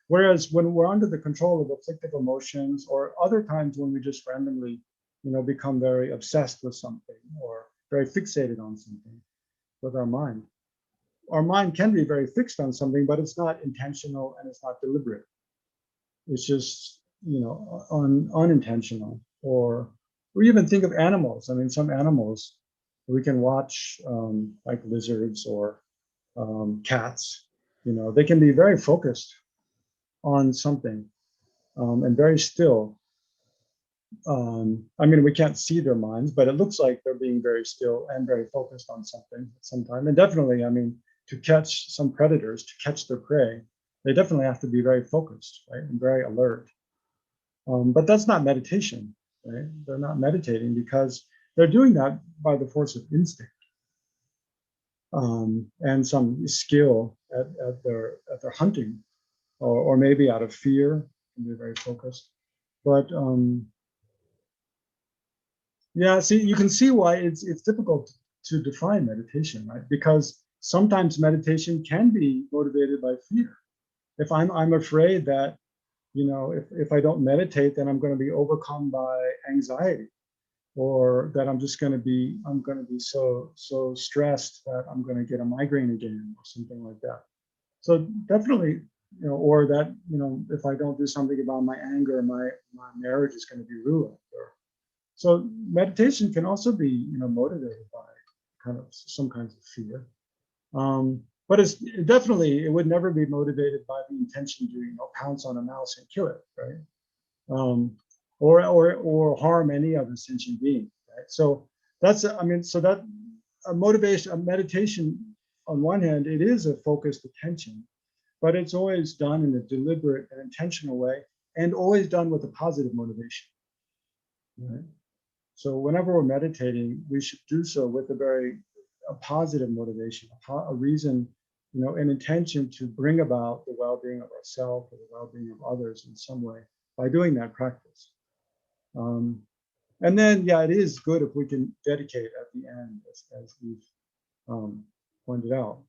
Whereas when we're under the control of afflictive emotions, or other times when we just randomly, you know, become very obsessed with something, or very fixated on something with our mind can be very fixed on something, but it's not intentional and it's not deliberate. It's just, you know, unintentional. Or we even think of animals. I mean, some animals we can watch, like lizards or cats, you know, they can be very focused on something, and very still, I mean, we can't see their minds, but it looks like they're being very still and very focused on something at some time. And definitely, I mean, to catch some predators, to catch their prey, they definitely have to be very focused, right, and very alert. But that's not meditation, right? They're not meditating because they're doing that by the force of instinct, and some skill at their hunting, or maybe out of fear, and they're very focused. But yeah, see, you can see why it's difficult to define meditation, right? Because sometimes meditation can be motivated by fear. If I'm afraid that, you know, if I don't meditate, then I'm going to be overcome by anxiety, or that I'm going to be so stressed that I'm going to get a migraine again, or something like that. So definitely, you know, or that, you know, if I don't do something about my anger, my marriage is going to be ruined. Or so meditation can also be, you know, motivated by kind of some kinds of fear. But it's definitely, it would never be motivated by the intention to, you know, pounce on a mouse and kill it, right? Or harm any other sentient being, right? So that's, I mean, so that a motivation, a meditation, on one hand, it is a focused attention, but it's always done in a deliberate and intentional way, and always done with a positive motivation, right? So whenever we're meditating, we should do so with a positive motivation, a reason, you know, an intention to bring about the well-being of ourselves or the well-being of others in some way by doing that practice. Um, and then, yeah, it is good if we can dedicate at the end, as we've pointed out.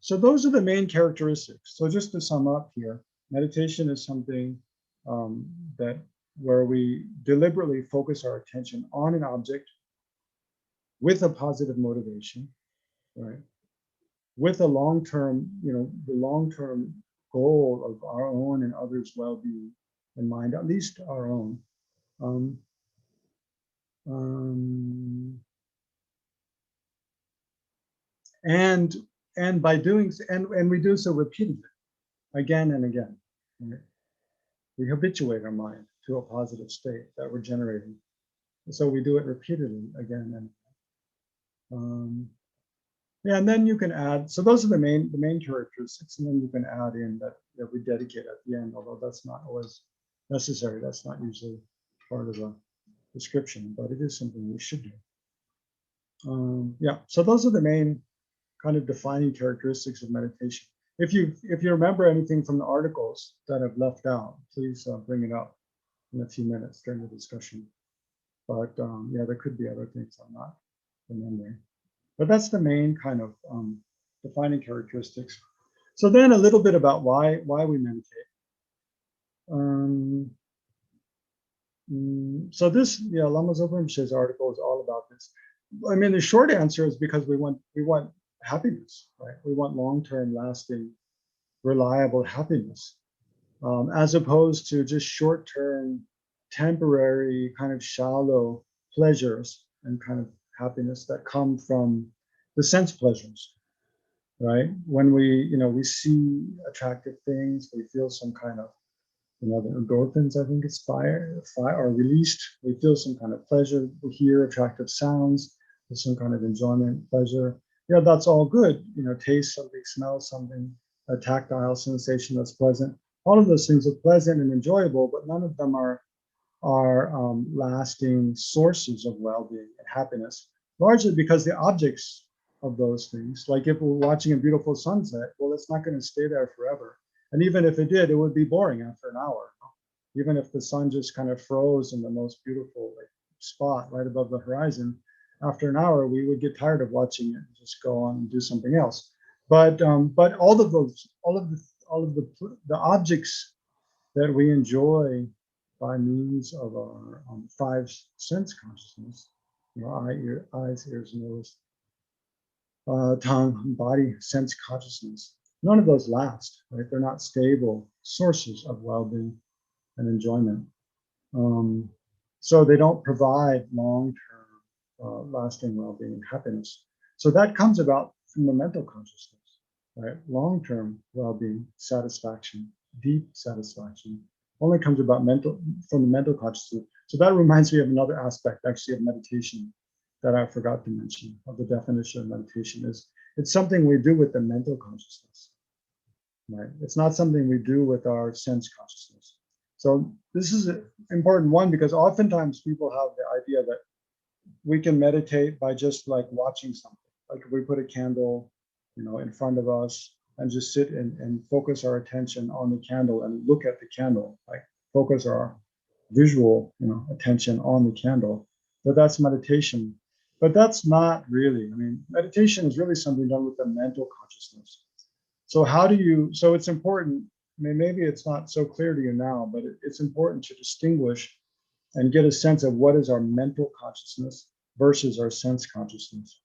So those are the main characteristics. So just to sum up here, meditation is something that where we deliberately focus our attention on an object with a positive motivation, right? With a long-term, you know, the long-term goal of our own and others' well-being in mind, at least our own. Um, um, and by doing and we do so repeatedly, again and again. Right? We habituate our mind to a positive state that we're generating. So we do it repeatedly again and yeah, and then you can add. So those are the main characteristics, and then you can add in that we dedicate at the end. Although that's not always necessary. That's not usually part of a description, but it is something we should do. Yeah. So those are the main kind of defining characteristics of meditation. If you remember anything from the articles that I've left out, please bring it up in a few minutes during the discussion. But yeah, there could be other things I'm not remembering. But that's the main kind of defining characteristics. So then a little bit about why we meditate. So this, yeah, Lama Zopa Rinpoche's article is all about this. I mean, the short answer is because we want happiness, right? We want long-term, lasting, reliable happiness, as opposed to just short-term, temporary, kind of shallow pleasures and kind of happiness that come from the sense pleasures, right? When we see attractive things, we feel some kind of, the endorphins, I think it's fire are released. We feel some kind of pleasure. We hear attractive sounds. There's some kind of enjoyment, pleasure. Yeah, that's all good. Taste something, smell something, a tactile sensation that's pleasant. All of those things are pleasant and enjoyable, but none of them are lasting sources of well-being and happiness, largely because the objects of those things, like if we're watching a beautiful sunset, well, it's not going to stay there forever. And even if it did, it would be boring after an hour. Even if the sun just kind of froze in the most beautiful spot right above the horizon, after an hour, we would get tired of watching it and just go on and do something else. But all of the objects that we enjoy by means of our five sense consciousness, eyes, ears, nose, tongue, body, sense consciousness. None of those last, right? They're not stable sources of well-being and enjoyment. So they don't provide long-term, lasting well-being and happiness. So that comes about from the mental consciousness, right? Long-term well-being, satisfaction, deep satisfaction, only comes about from the mental consciousness. So that reminds me of another aspect actually of meditation that I forgot to mention of the definition of meditation is it's something we do with the mental consciousness, right? It's not something we do with our sense consciousness. So this is an important one because oftentimes people have the idea that we can meditate by just like watching something. Like if we put a candle, in front of us and just sit and focus our attention on the candle and look at the candle, like focus our visual, attention on the candle, that's meditation. But that's not really, meditation is really something done with the mental consciousness. So so it's important, maybe it's not so clear to you now, but it's important to distinguish and get a sense of what is our mental consciousness versus our sense consciousness.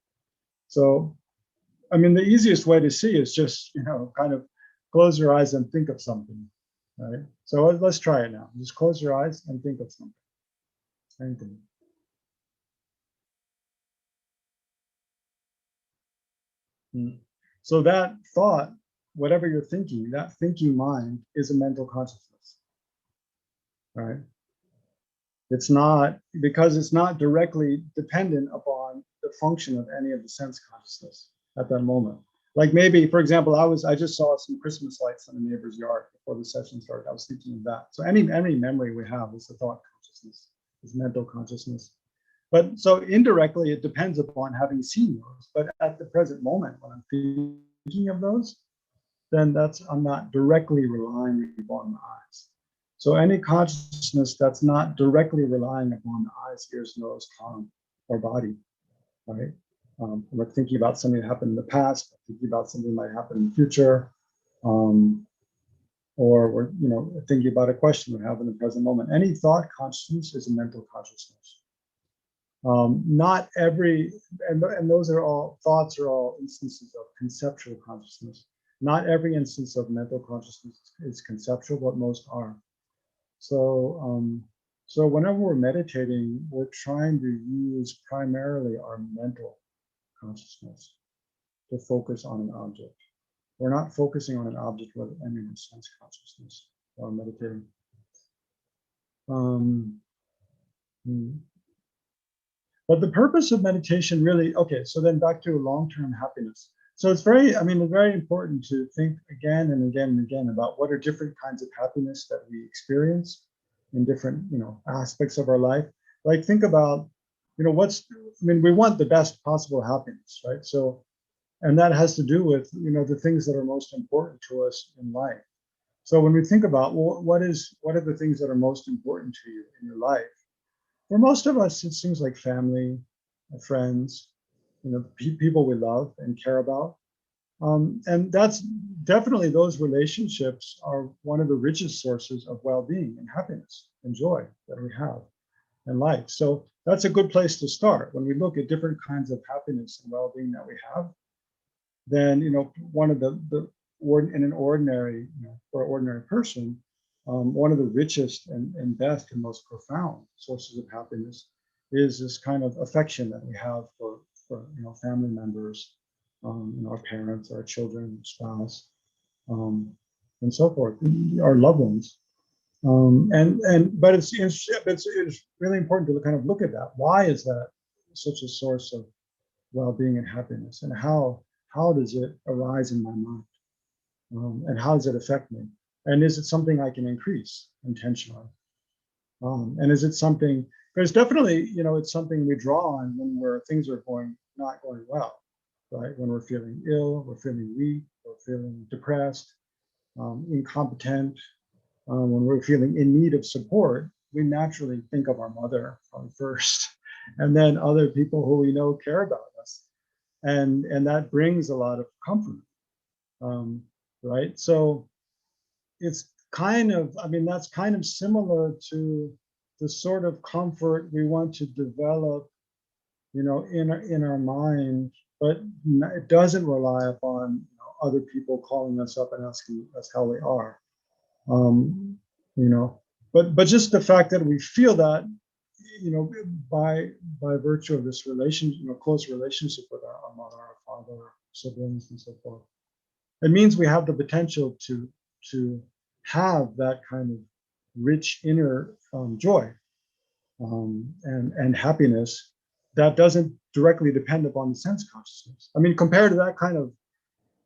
So, the easiest way to see is just, kind of close your eyes and think of something, right? So let's try it now. Just close your eyes and think of something. Anything. So that thought, whatever you're thinking, that thinking mind is a mental consciousness, right? It's not, because it's not directly dependent upon the function of any of the sense consciousness at that moment. Like maybe, for example, I just saw some Christmas lights in the neighbor's yard before the session started. I was thinking of that. So any memory we have is the thought consciousness, is mental consciousness. But so indirectly, it depends upon having seen those. But at the present moment, when I'm thinking of those, then I'm not directly relying upon the eyes. So any consciousness that's not directly relying upon the eyes, ears, nose, tongue, or body, right? We're thinking about something that happened in the past, thinking about something that might happen in the future, or we're thinking about a question we have in the present moment. Any thought consciousness is a mental consciousness. Not every, and those are all, thoughts are all instances of conceptual consciousness. Not every instance of mental consciousness is conceptual, but most are. So whenever we're meditating, we're trying to use primarily our mental consciousness to focus on an object. We're not focusing on an object with any sense consciousness while meditating. But the purpose of meditation really, okay, so then back to long-term happiness. So it's very important to think again and again and again about what are different kinds of happiness that we experience in different, aspects of our life. Like think about, we want the best possible happiness, right? So, and that has to do with, the things that are most important to us in life. So when we think about, well, what are the things that are most important to you in your life? For most of us, it seems like family, friends, people we love and care about. And that's definitely, those relationships are one of the richest sources of well-being and happiness and joy that we have in life. So that's a good place to start. When we look at different kinds of happiness and well-being that we have, then, one of in an ordinary, for an ordinary person, one of the richest and best and most profound sources of happiness is this kind of affection that we have for family members, our parents, our children, spouse, and so forth, our loved ones. But it's really important to kind of look at that. Why is that such a source of well-being and happiness, and how does it arise in my mind, and how does it affect me? And is it something I can increase intentionally? And is it something, there's definitely, it's something we draw on when things are not going well, right? When we're feeling ill, we're feeling weak, we're feeling depressed, incompetent, when we're feeling in need of support, we naturally think of our mother first, and then other people who we know care about us. And that brings a lot of comfort, right? So it's kind of, that's kind of similar to the sort of comfort we want to develop, in our mind, but it doesn't rely upon other people calling us up and asking us how we are, but just the fact that we feel that, by virtue of this close relationship with our mother, our father, our siblings, and so forth, it means we have the potential to have that kind of rich inner joy and happiness that doesn't directly depend upon the sense consciousness. I mean, compared to that kind of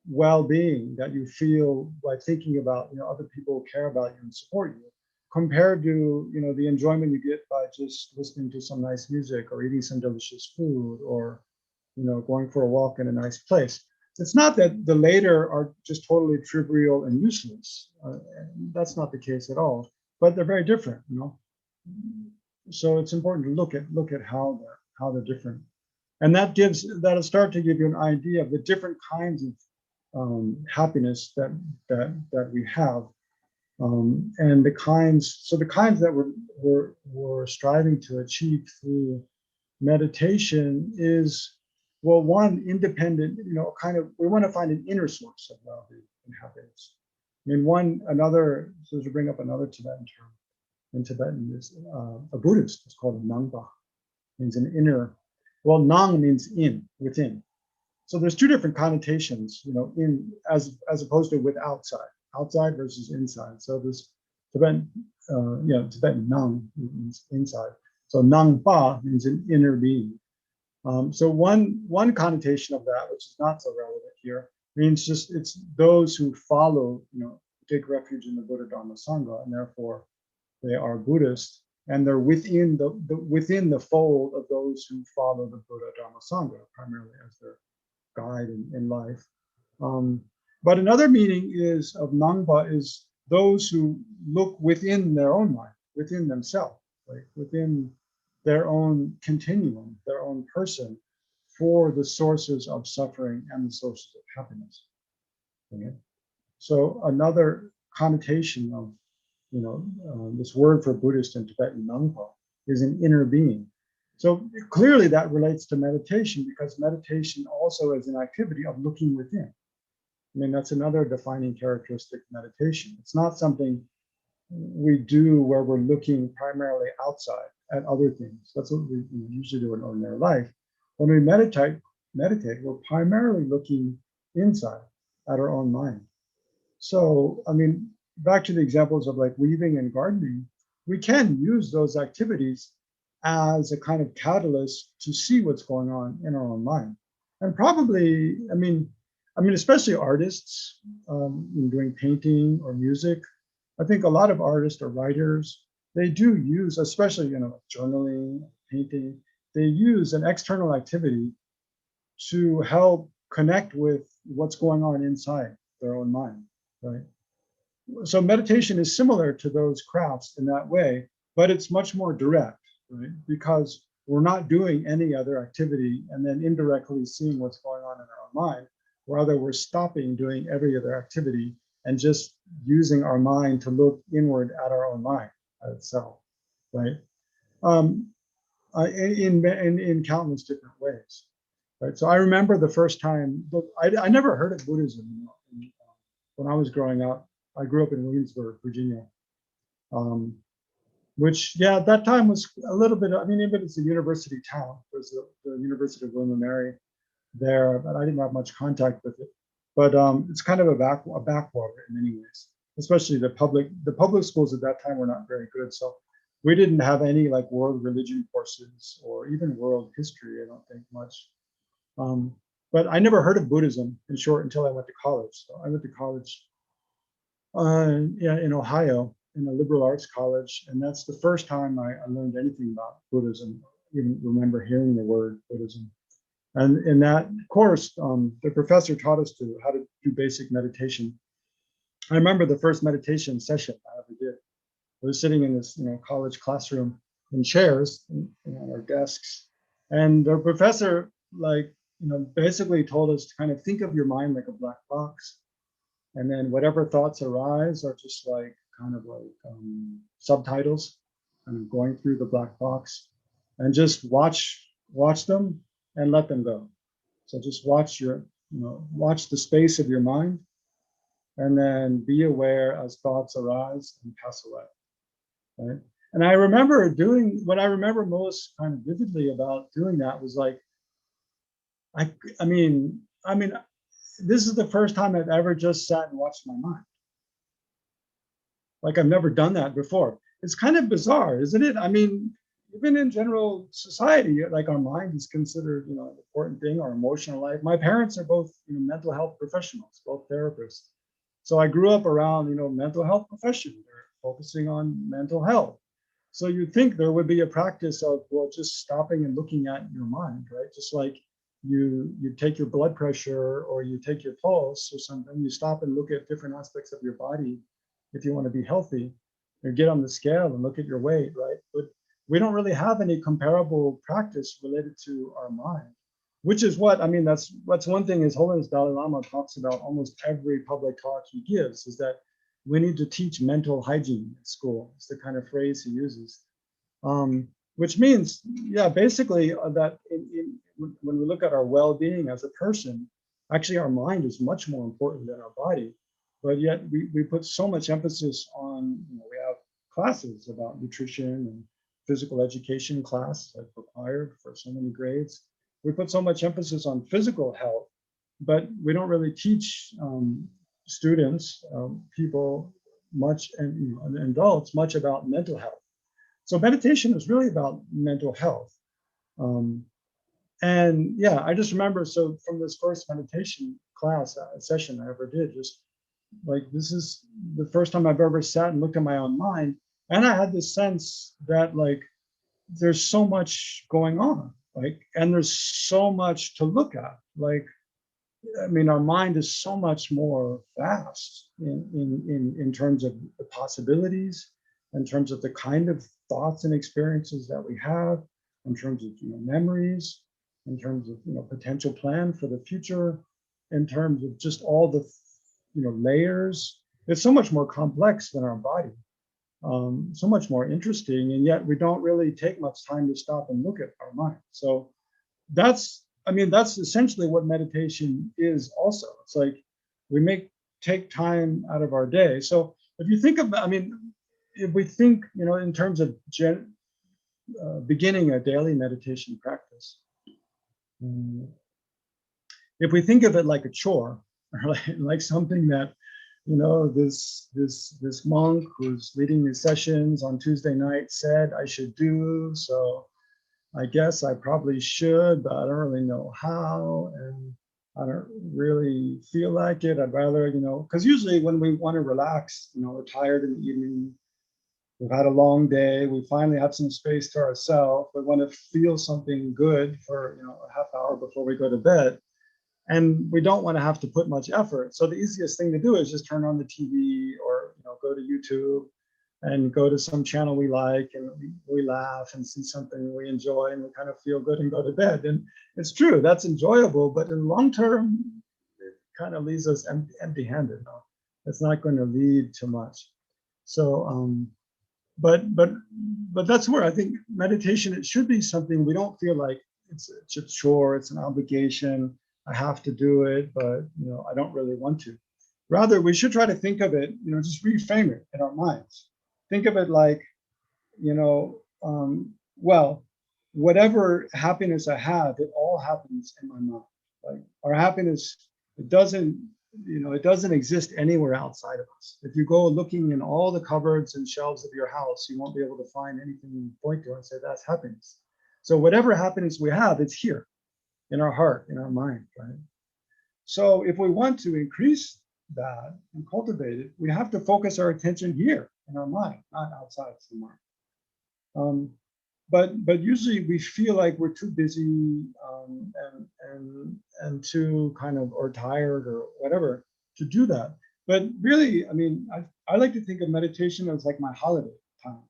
well-being that you feel by thinking about, other people who care about you and support you, compared to, the enjoyment you get by just listening to some nice music or eating some delicious food or, going for a walk in a nice place. It's not that the later are just totally trivial and useless. That's not the case at all, but they're very different, So it's important to look at how they're different, and that'll start to give you an idea of the different kinds of happiness that we have, and the kinds that we're striving to achieve through meditation is, well, one, independent, we want to find an inner source of well-being and happiness. I mean, so to bring up another Tibetan term, in Tibetan is a Buddhist. It's called a Nangpa, means an inner. Well, Nang means in, within. So there's two different connotations, in as opposed to with outside versus inside. So this Tibetan, Tibetan Nang means inside. So Nangpa means an inner being. So one connotation of that, which is not so relevant here, means just it's those who follow, take refuge in the Buddha, Dharma, Sangha, and therefore they are Buddhist, and they're within the fold of those who follow the Buddha, Dharma, Sangha, primarily as their guide in life. But another meaning of Nangpa is those who look within their own mind, within themselves, like within their own continuum, their own person, for the sources of suffering and the sources of happiness. Okay? So another connotation of this word for Buddhist in Tibetan, Nangpa, is an inner being. So clearly that relates to meditation, because meditation also is an activity of looking within. I mean, that's another defining characteristic of meditation. It's not something we do where we're looking primarily outside at other things. That's what we usually do in ordinary life. When we meditate, we're primarily looking inside at our own mind. So, I mean, back to the examples of like weaving and gardening, we can use those activities as a kind of catalyst to see what's going on in our own mind. And probably, I mean, especially artists doing painting or music. I think a lot of artists or writers, they do use, especially, journaling, painting, they use an external activity to help connect with what's going on inside their own mind, right? So meditation is similar to those crafts in that way, but it's much more direct, right? Because we're not doing any other activity and then indirectly seeing what's going on in our own mind. Rather, we're stopping doing every other activity and just using our mind to look inward at our own mind, at itself, right? In countless different ways, right? So I remember the first time, I never heard of Buddhism when I was growing up. I grew up in Williamsburg, Virginia, which, yeah, at that time was a little bit, even it's a university town. There's the University of William and Mary there, but I didn't have much contact with it. But it's kind of a backwater in many ways, especially the public schools at that time were not very good. So we didn't have any like world religion courses or even world history, I don't think much. But I never heard of Buddhism, in short, until I went to college. So I went to college in Ohio, in a liberal arts college. And that's the first time I learned anything about Buddhism, even remember hearing the word Buddhism. And in that course, the professor taught us how to do basic meditation. I remember the first meditation session I ever did. I was sitting in this college classroom in chairs on our desks. And the professor basically told us to kind of think of your mind like a black box. And then whatever thoughts arise are just like subtitles, kind of going through the black box, and just watch them and let them go. So just watch the space of your mind, and then be aware as thoughts arise and pass away. Right? And I remember what I remember most kind of vividly about doing that was like, I mean, this is the first time I've ever just sat and watched my mind. like I've never done that before. It's kind of bizarre, isn't it? I mean, even in general society, like our mind is considered, an important thing, our emotional life. My parents are both, mental health professionals, both therapists. So I grew up around, mental health profession. They're focusing on mental health. So you'd think there would be a practice of, well, just stopping and looking at your mind, right? Just like you take your blood pressure or you take your pulse or something, you stop and look at different aspects of your body if you want to be healthy, or get on the scale and look at your weight, right? But we don't really have any comparable practice related to our mind, which is what, I mean, that's one thing His Holiness Dalai Lama talks about almost every public talk he gives, is that we need to teach mental hygiene at school. It's the kind of phrase he uses. Which means, yeah, basically that when we look at our well-being as a person, actually our mind is much more important than our body. But yet we put so much emphasis on, we have classes about nutrition and physical education class, like required for so many grades. We put so much emphasis on physical health, but we don't really teach students, people much, and adults much about mental health. So meditation is really about mental health. And yeah, I just remember, so from this first meditation class session I ever did, just like, this is the first time I've ever sat and looked at my own mind. And I had this sense that, like, there's so much going on, like, and there's so much to look at. Like, I mean, our mind is so much more vast in terms of the possibilities, in terms of the kind of thoughts and experiences that we have, in terms of, memories, in terms of, potential plan for the future, in terms of just all the, layers. It's so much more complex than our body, so much more interesting, and yet we don't really take much time to stop and look at our mind. So that's essentially what meditation is also. It's like we take time out of our day. So if you think about, if we think, in terms of beginning a daily meditation practice, if we think of it like a chore, or like something that, this monk who's leading these sessions on Tuesday night said I should do, so I guess I probably should, but I don't really know how, and I don't really feel like it. I'd rather, because usually when we want to relax, we're tired in the evening, we've had a long day, we finally have some space to ourselves, we want to feel something good for, a half hour before we go to bed. And we don't want to have to put much effort. So the easiest thing to do is just turn on the TV, or, go to YouTube and go to some channel we like, and we laugh and see something we enjoy, and we kind of feel good and go to bed. And it's true, that's enjoyable, but in the long term, it kind of leaves us empty-handed. It's not going to lead to much. So, but that's where I think meditation, it should be something we don't feel like it's a chore, it's an obligation, I have to do it, but I don't really want to. Rather, we should try to think of it, just reframe it in our minds. Think of it like, well, whatever happiness I have, it all happens in my mind. Like, our happiness, it doesn't exist anywhere outside of us. If you go looking in all the cupboards and shelves of your house, you won't be able to find anything you point to and say that's happiness. So whatever happiness we have, it's here in our heart, in our mind, right? So if we want to increase that and cultivate it, we have to focus our attention here in our mind, not outside somewhere. But usually we feel like we're too busy and too kind of, or tired or whatever to do that. But really, I like to think of meditation as like my holiday time.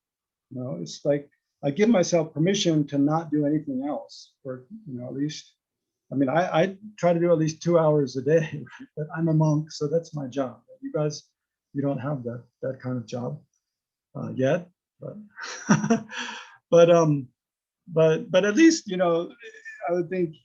It's like I give myself permission to not do anything else for, at least, I try to do at least 2 hours a day, right? But I'm a monk, so that's my job. You guys, you don't have that kind of job yet, but but at least, I would think,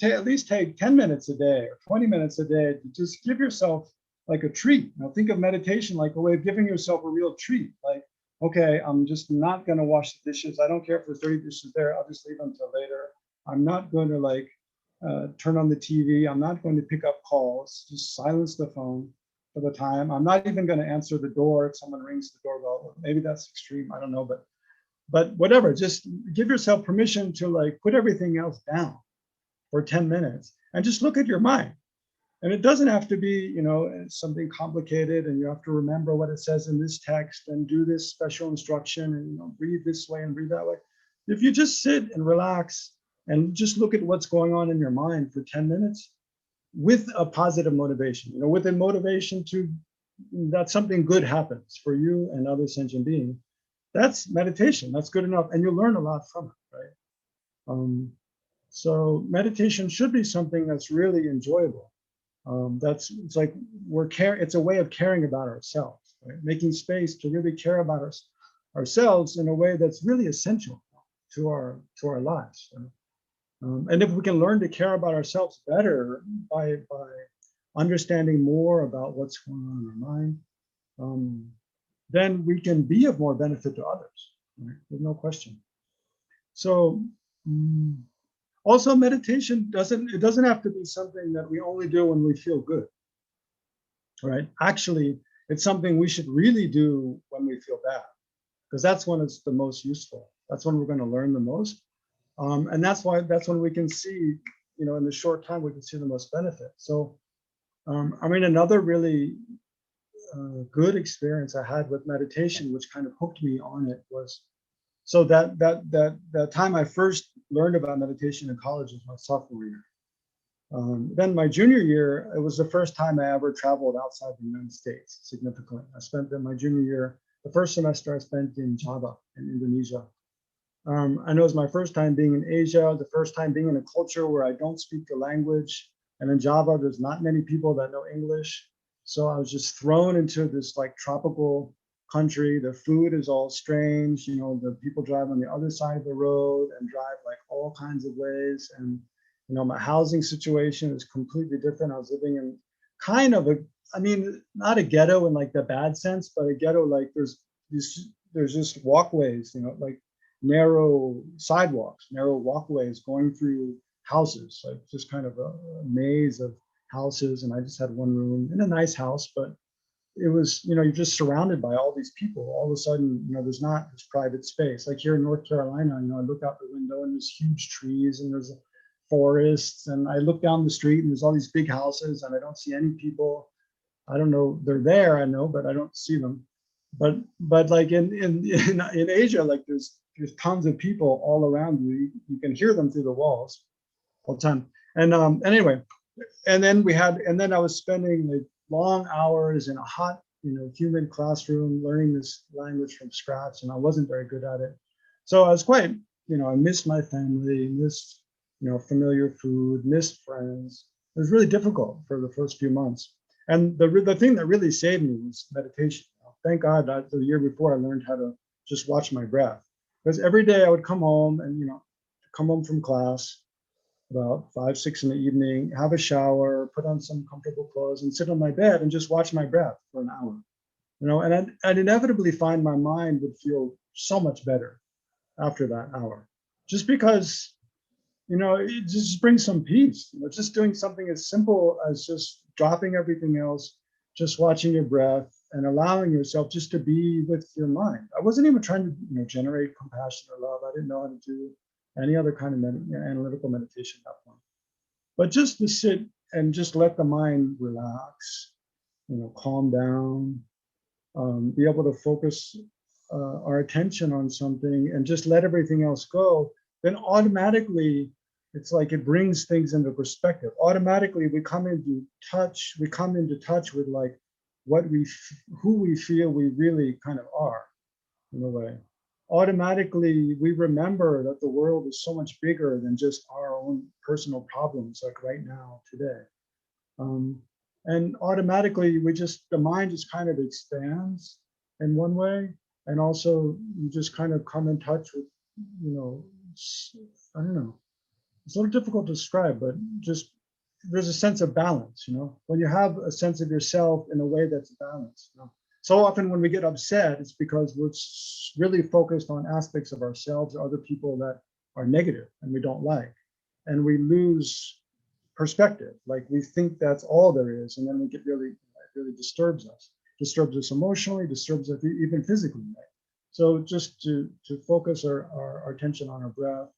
at least take 10 minutes a day or 20 minutes a day to just give yourself like a treat. Think of meditation like a way of giving yourself a real treat. Like, okay, I'm just not going to wash the dishes. I don't care if there's 30 dishes there. I'll just leave them until later. I'm not going to turn on the TV. I'm not going to pick up calls. Just silence the phone for the time. I'm not even going to answer the door if someone rings the doorbell. Maybe that's extreme. I don't know, but whatever. Just give yourself permission to like put everything else down for 10 minutes and just look at your mind. And it doesn't have to be, something complicated and you have to remember what it says in this text and do this special instruction and breathe this way and breathe that way. If you just sit and relax and just look at what's going on in your mind for 10 minutes with a positive motivation, with a motivation that something good happens for you and other sentient beings, that's meditation. That's good enough. And you'll learn a lot from it, right? So meditation should be something that's really enjoyable. It's like it's a way of caring about ourselves, right? Making space to really care about ourselves in a way that's really essential to our lives. And if we can learn to care about ourselves better by understanding more about what's going on in our mind, then we can be of more benefit to others, right? There's no question. So also meditation doesn't have to be something that we only do when we feel good, right? Actually, it's something we should really do when we feel bad, because that's when it's the most useful. That's when we're going to learn the most. And that's when we can see, in the short time, we can see the most benefit. So, another really good experience I had with meditation, which kind of hooked me on it, was so that time I first learned about meditation in college was my sophomore year. Then my junior year, it was the first time I ever traveled outside the United States significantly. I spent my junior year, the first semester I spent in Java in Indonesia. I know it was my first time being in Asia, the first time being in a culture where I don't speak the language. And in Java, there's not many people that know English. So I was just thrown into this like tropical country. The food is all strange. The people drive on the other side of the road and drive like all kinds of ways. And, my housing situation is completely different. I was living in kind of not a ghetto in like the bad sense, but a ghetto like there's just walkways, like narrow sidewalks, narrow walkways going through houses, like just kind of a maze of houses. And I just had one room in a nice house, but it was, you're just surrounded by all these people. All of a sudden, there's not this private space. Like here in North Carolina, I look out the window and there's huge trees and there's forests, and I look down the street and there's all these big houses and I don't see any people. I don't know, they're there, I know, but I don't see them. But like in Asia, like there's tons of people all around you. You can hear them through the walls all the time. And anyway, and then I was spending like long hours in a hot, humid classroom learning this language from scratch, and I wasn't very good at it. So I was quite, I missed my family, missed, familiar food, missed friends. It was really difficult for the first few months. And the thing that really saved me was meditation. Thank God that the year before I learned how to just watch my breath. Because every day I would come home and, come home from class about 5, 6 in the evening, have a shower, put on some comfortable clothes and sit on my bed and just watch my breath for an hour. And I'd inevitably find my mind would feel so much better after that hour. Just because, it just brings some peace. Just doing something as simple as just dropping everything else, just watching your breath and allowing yourself just to be with your mind. I wasn't even trying to generate compassion or love. I didn't know how to do any other kind of analytical meditation at that point. But just to sit and just let the mind relax, calm down, be able to focus our attention on something and just let everything else go, then automatically it's like it brings things into perspective. Automatically we come into touch with like who we feel we really kind of are in a way. Automatically we remember that the world is so much bigger than just our own personal problems, like right now today. And automatically the mind just kind of expands in one way, and also you just kind of come in touch with, I don't know, it's a little difficult to describe, but just there's a sense of balance, when you have a sense of yourself in a way that's balanced. So often when we get upset, it's because we're really focused on aspects of ourselves or other people that are negative and we don't like. And we lose perspective. Like we think that's all there is. And then we get really really disturbs us emotionally, disturbs us even physically, right? So just to focus our attention on our breath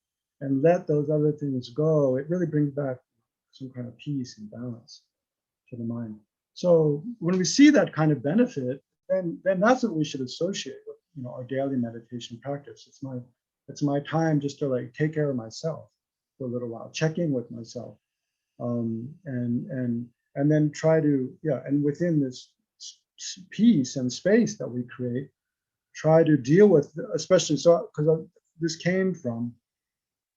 and let those other things go, it really brings back some kind of peace and balance to the mind. So when we see that kind of benefit, then that's what we should associate with, you know, our daily meditation practice. It's my time just to like take care of myself for a little while, check in with myself, and then try to, yeah, and within this peace and space that we create, try to deal with, especially so because this came from,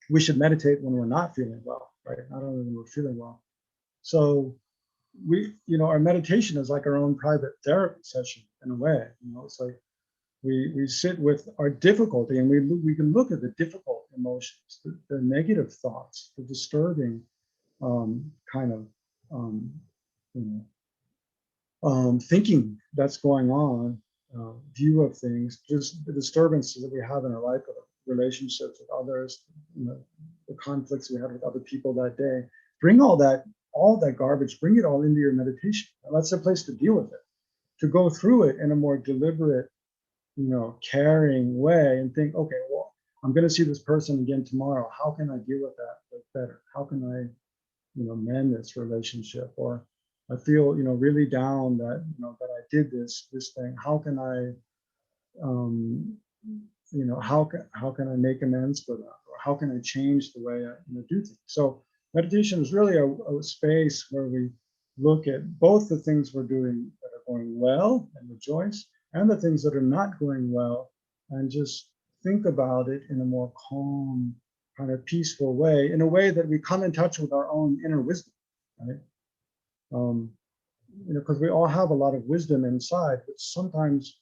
we should meditate when we're not feeling well, right? Not only when we're feeling well. So we, you know, our meditation is like our own private therapy session in a way. You know, it's like we sit with our difficulty and we can look at the difficult emotions, the negative thoughts, the disturbing kind of you know, thinking that's going on, view of things, just the disturbances that we have in our life, relationships with others, you know, the conflicts we had with other people that day. Bring all that garbage, bring it all into your meditation. And that's a place to deal with it, to go through it in a more deliberate, you know, caring way and think, okay, well, I'm going to see this person again tomorrow. How can I deal with that better? How can I, you know, mend this relationship? Or I feel, you know, really down that, you know, that I did this thing. How can I, you know, how can I make amends for that? Or how can I change the way I, you know, do things? So meditation is really a space where we look at both the things we're doing that are going well and rejoice, and the things that are not going well, and just think about it in a more calm, kind of peaceful way, in a way that we come in touch with our own inner wisdom, right? You know, because we all have a lot of wisdom inside, but sometimes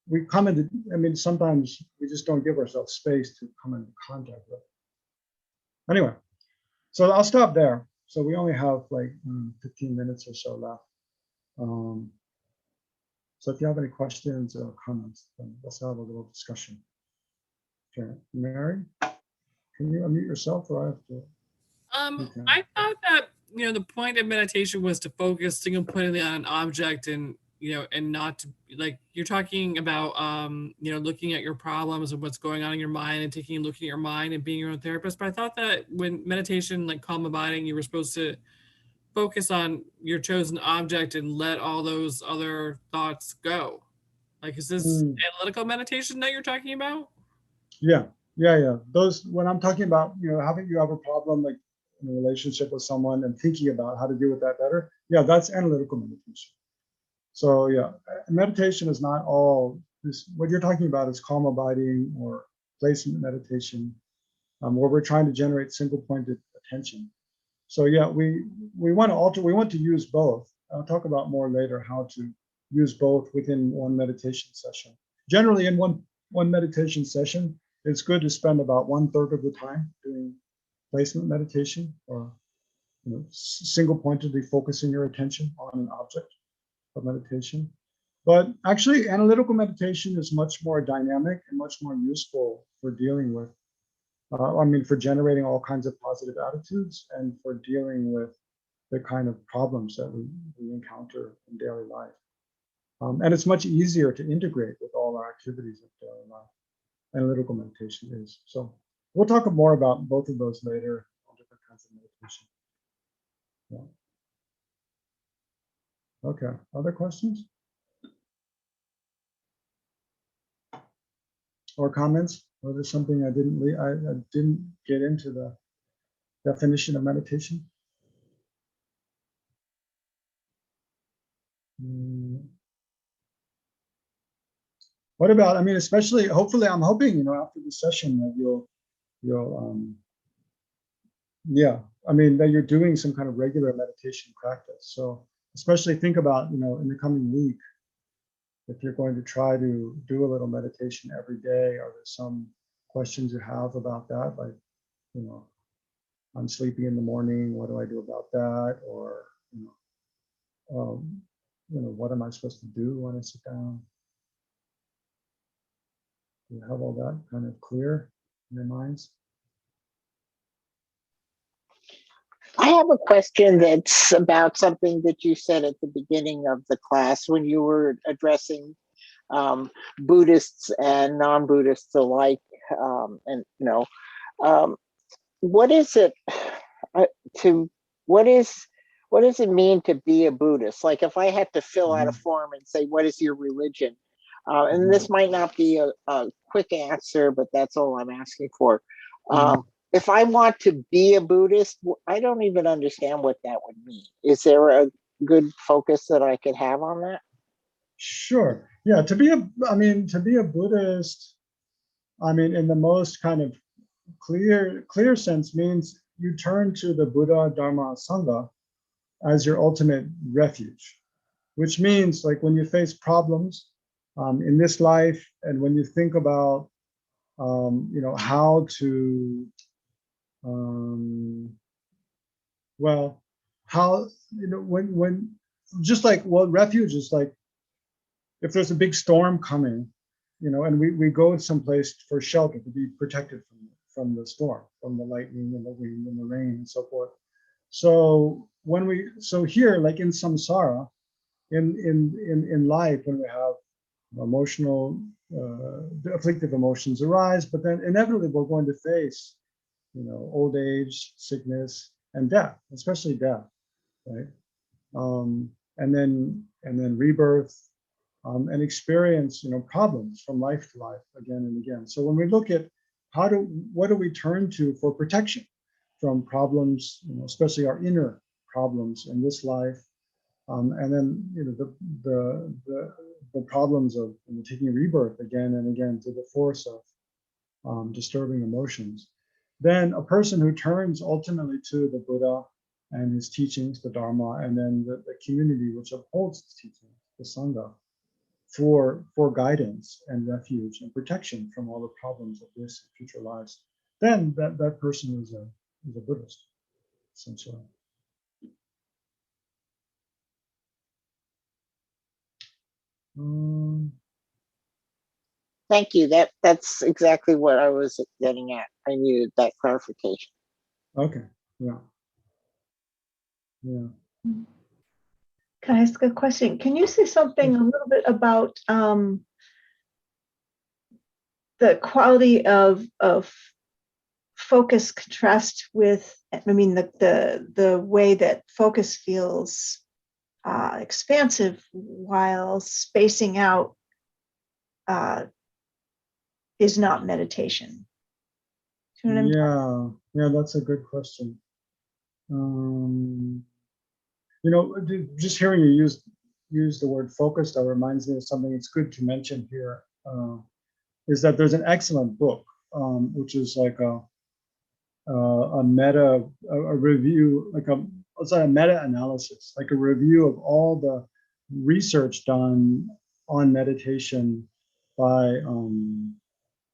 we come into, I mean, sometimes we just don't give ourselves space to come into contact with. Anyway, so I'll stop there. So we only have like 15 minutes or so left. So if you have any questions or comments, then let's have a little discussion. Okay, Mary, can you unmute yourself, or I have to? Okay. I thought that, you know, the point of meditation was to focus single pointedly on an object, and, you know, and not to, like, you're talking about, you know, looking at your problems and what's going on in your mind and looking at your mind and being your own therapist. But I thought that when meditation, like calm abiding, you were supposed to focus on your chosen object and let all those other thoughts go. Like, is this analytical meditation that you're talking about? Yeah, yeah. Those, when I'm talking about, you know, having, you have a problem like in a relationship with someone and thinking about how to deal with that better. Yeah, that's analytical meditation. So yeah, meditation is not all this. What you're talking about is calm abiding or placement meditation, where we're trying to generate single pointed attention. So yeah, we want to use both. I'll talk about more later how to use both within one meditation session. Generally, in one meditation session, it's good to spend about 1/3 of the time doing placement meditation, or, you know, single pointedly focusing your attention on an object of meditation. But actually, analytical meditation is much more dynamic and much more useful for dealing with, I mean, for generating all kinds of positive attitudes and for dealing with the kind of problems that we encounter in daily life. And it's much easier to integrate with all our activities of daily life. Analytical meditation is. So we'll talk more about both of those later, all different kinds of meditation. Yeah. Okay, other questions? Or comments? Or there's something I didn't get into the definition of meditation? What about, I mean, especially, hopefully, I'm hoping, you know, after the session that you'll yeah, I mean, that you're doing some kind of regular meditation practice. So especially think about, you know, in the coming week, if you're going to try to do a little meditation every day, are there some questions you have about that? Like, you know, I'm sleepy in the morning, what do I do about that? Or, you know, what am I supposed to do when I sit down? Do you have all that kind of clear in your minds? I have a question that's about something that you said at the beginning of the class when you were addressing Buddhists and non-Buddhists alike. And um, what is it to what is what does it mean to be a Buddhist? Like if I had to fill out a form and say, what is your religion? And this might not be a quick answer, but that's all I'm asking for. If I want to be a Buddhist, I don't even understand what that would mean. Is there a good focus that I could have on that? Sure. Yeah. To be a Buddhist, in the most kind of clear sense means you turn to the Buddha, Dharma, Sangha as your ultimate refuge, which means like when you face problems in this life, and when you think about how to how when just like refuge is like if there's a big storm coming, and we go someplace for shelter to be protected from the storm, from the lightning and the wind and the rain and so forth. So here, like in samsara, in life, when we have emotional afflictive emotions arise, but then inevitably we're going to face old age, sickness, and death, especially death, right? And then rebirth, and experience problems from life to life again and again. So when we look at what do we turn to for protection from problems, especially our inner problems in this life, and then the problems of taking rebirth again and again to the force of disturbing emotions, then a person who turns ultimately to the Buddha and his teachings, the Dharma, and then the community which upholds his teachings, the Sangha, for guidance and refuge and protection from all the problems of this and future lives, then that person is a Buddhist, essentially. Thank you. That's exactly what I was getting at. I needed that clarification. Okay. Yeah. Can I ask a question? Can you say something a little bit about the quality of focus contrast with, the way that focus feels expansive while spacing out is not meditation? Do you know what I'm Yeah, that's a good question. Just hearing you use the word focus, that reminds me of something that's good to mention here, is that there's an excellent book, which is like a review, it's like a meta-analysis, like a review of all the research done on meditation by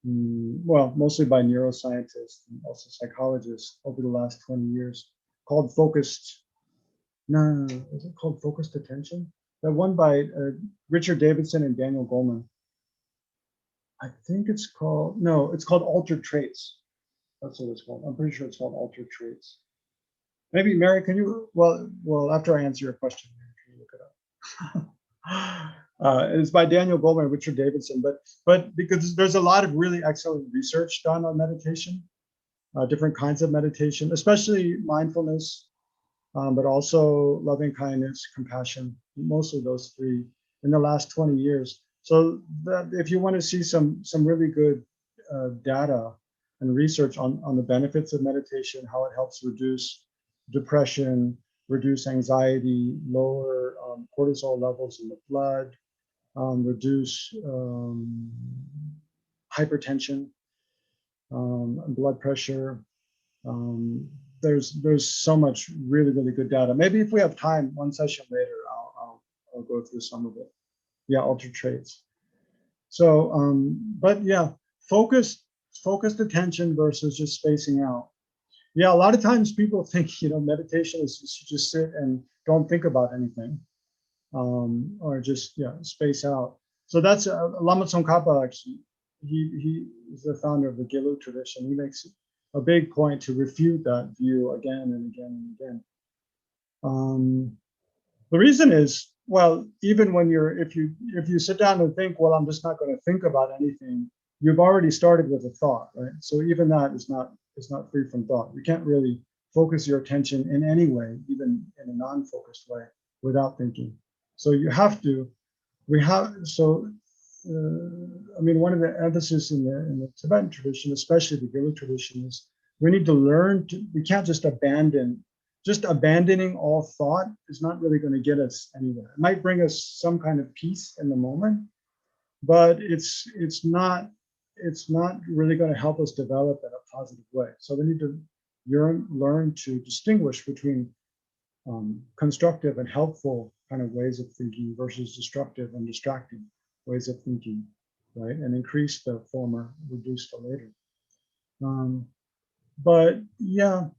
mostly by neuroscientists and also psychologists over the last 20 years, called Focused. No, is it called Focused Attention? That one by Richard Davidson and Daniel Goleman. I think it's called, no, it's called Altered Traits. That's what it's called. I'm pretty sure it's called Altered Traits. Maybe Mary, can you, well, after I answer your question, can you look it up? It's by Daniel Goleman and Richard Davidson, but because there's a lot of really excellent research done on meditation, different kinds of meditation, especially mindfulness, but also loving kindness, compassion, mostly those three in the last 20 years. So that if you want to see some really good data and research on the benefits of meditation, how it helps reduce depression, reduce anxiety, lower cortisol levels in the blood, reduce hypertension, blood pressure. There's so much really good data. Maybe if we have time, one session later, I'll go through some of it. Yeah, altered traits. So, but yeah, focused attention versus just spacing out. Yeah, a lot of times people think meditation is you just sit and don't think about anything, or just space out. So that's Lama Tsongkhapa. Actually, he is the founder of the Gelug tradition. He makes a big point to refute that view again and again and again. The reason is, well, even when if you sit down and think, well, I'm just not going to think about anything, you've already started with a thought, right? So even that is not free from thought. You can't really focus your attention in any way, even in a non-focused way, without thinking. So you have to. I mean, one of the emphasis in the Tibetan tradition, especially the Gila tradition, is we need to learn to. We can't just abandon. Just abandoning all thought is not really going to get us anywhere. It might bring us some kind of peace in the moment, but it's not really going to help us develop in a positive way. So we need to learn to distinguish between constructive and helpful kind of ways of thinking versus destructive and distracting ways of thinking, right? And increase the former, reduce the later. But yeah,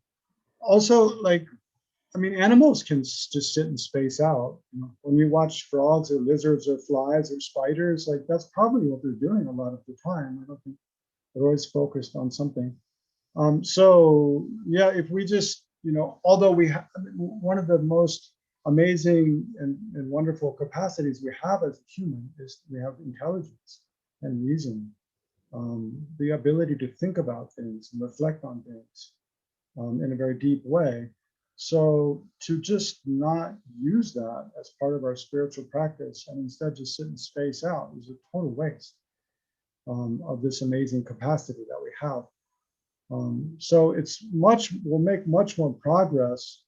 also, like, I mean, animals can just sit and space out. You know, when you watch frogs or lizards or flies or spiders, like that's probably what they're doing a lot of the time. I don't think they're always focused on something. So yeah, if we just, you know, although we have one of the most amazing and wonderful capacities we have as a human is we have intelligence and reason, the ability to think about things and reflect on things in a very deep way. So to just not use that as part of our spiritual practice and instead just sit and space out is a total waste of this amazing capacity that we have. So we'll make much more progress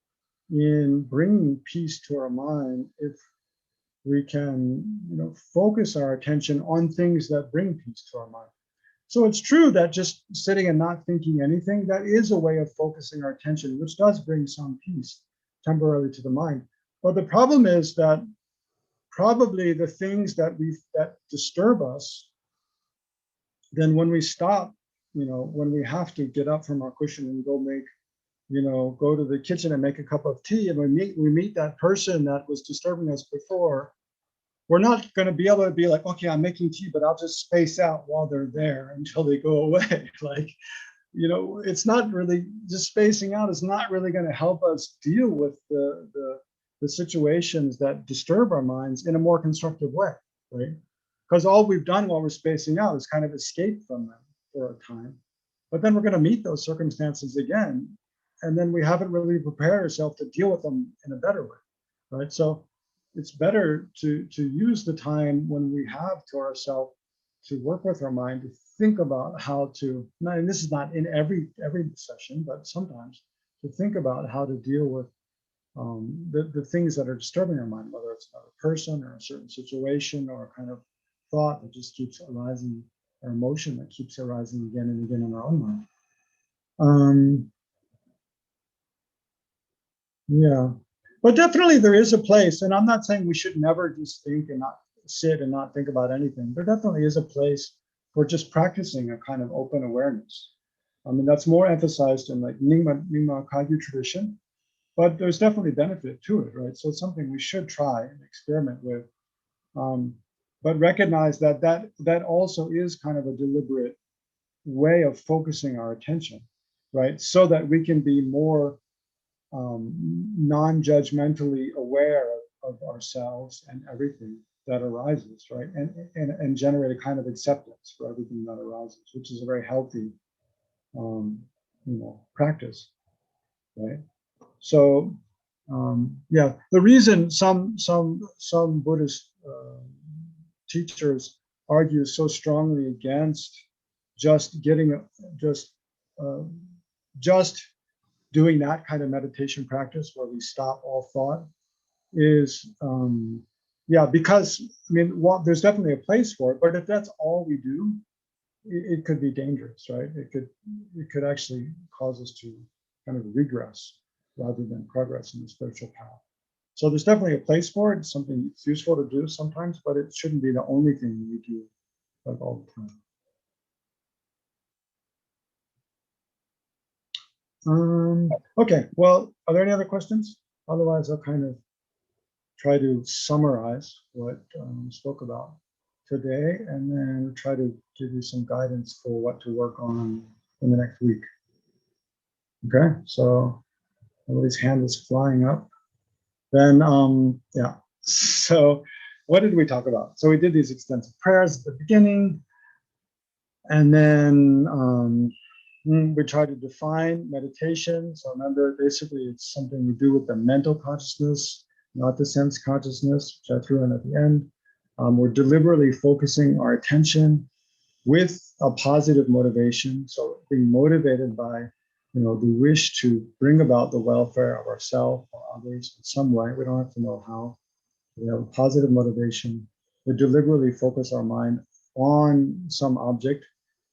in bringing peace to our mind if we can, you know, focus our attention on things that bring peace to our mind. So it's true that just sitting and not thinking anything, that is a way of focusing our attention, which does bring some peace temporarily to the mind. But the problem is that probably the things that disturb us, then when we stop, you know, when we have to get up from our cushion and go to the kitchen and make a cup of tea, and we meet that person that was disturbing us before, we're not going to be able to be like, okay, I'm making tea, but I'll just space out while they're there until they go away. Like, you know, it's not really, just spacing out is not really going to help us deal with the situations that disturb our minds in a more constructive way, right? Because all we've done while we're spacing out is kind of escape from them for a time. But then we're going to meet those circumstances again. And then we haven't really prepared ourselves to deal with them in a better way, right? So it's better to use the time when we have to ourselves to work with our mind, to think about how to, and this is not in every session, but sometimes to think about how to deal with the things that are disturbing our mind, whether it's another person or a certain situation or a kind of thought that just keeps arising, or emotion that keeps arising again and again in our own mind. Yeah, but definitely there is a place, and I'm not saying we should never just think and not sit and not think about anything. There definitely is a place for just practicing a kind of open awareness. I mean, that's more emphasized in like Nyingma Kagyu tradition, but there's definitely benefit to it, right? So it's something we should try and experiment with, but recognize that also is kind of a deliberate way of focusing our attention, right? So that we can be more non-judgmentally aware of ourselves and everything that arises, right? And generate a kind of acceptance for everything that arises, which is a very healthy, practice, right? So, yeah, the reason some Buddhist teachers argue so strongly against just doing that kind of meditation practice where we stop all thought is, because I mean, there's definitely a place for it, but if that's all we do, it could be dangerous, right? It could actually cause us to kind of regress rather than progress in the spiritual path. So there's definitely a place for it. It's something it's useful to do sometimes, but it shouldn't be the only thing we do like all the time. Okay, well, are there any other questions? Otherwise, I'll kind of try to summarize what we spoke about today and then try to give you some guidance for what to work on in the next week. Okay, so everybody's hand is flying up. Then, yeah. So what did we talk about? So we did these extensive prayers at the beginning, and then we tried to define meditation. So remember, basically, it's something we do with the mental consciousness, not the sense consciousness, which I threw in at the end. We're deliberately focusing our attention with a positive motivation. So being motivated by, the wish to bring about the welfare of ourselves or others in some way. We don't have to know how. We have a positive motivation. We deliberately focus our mind on some object.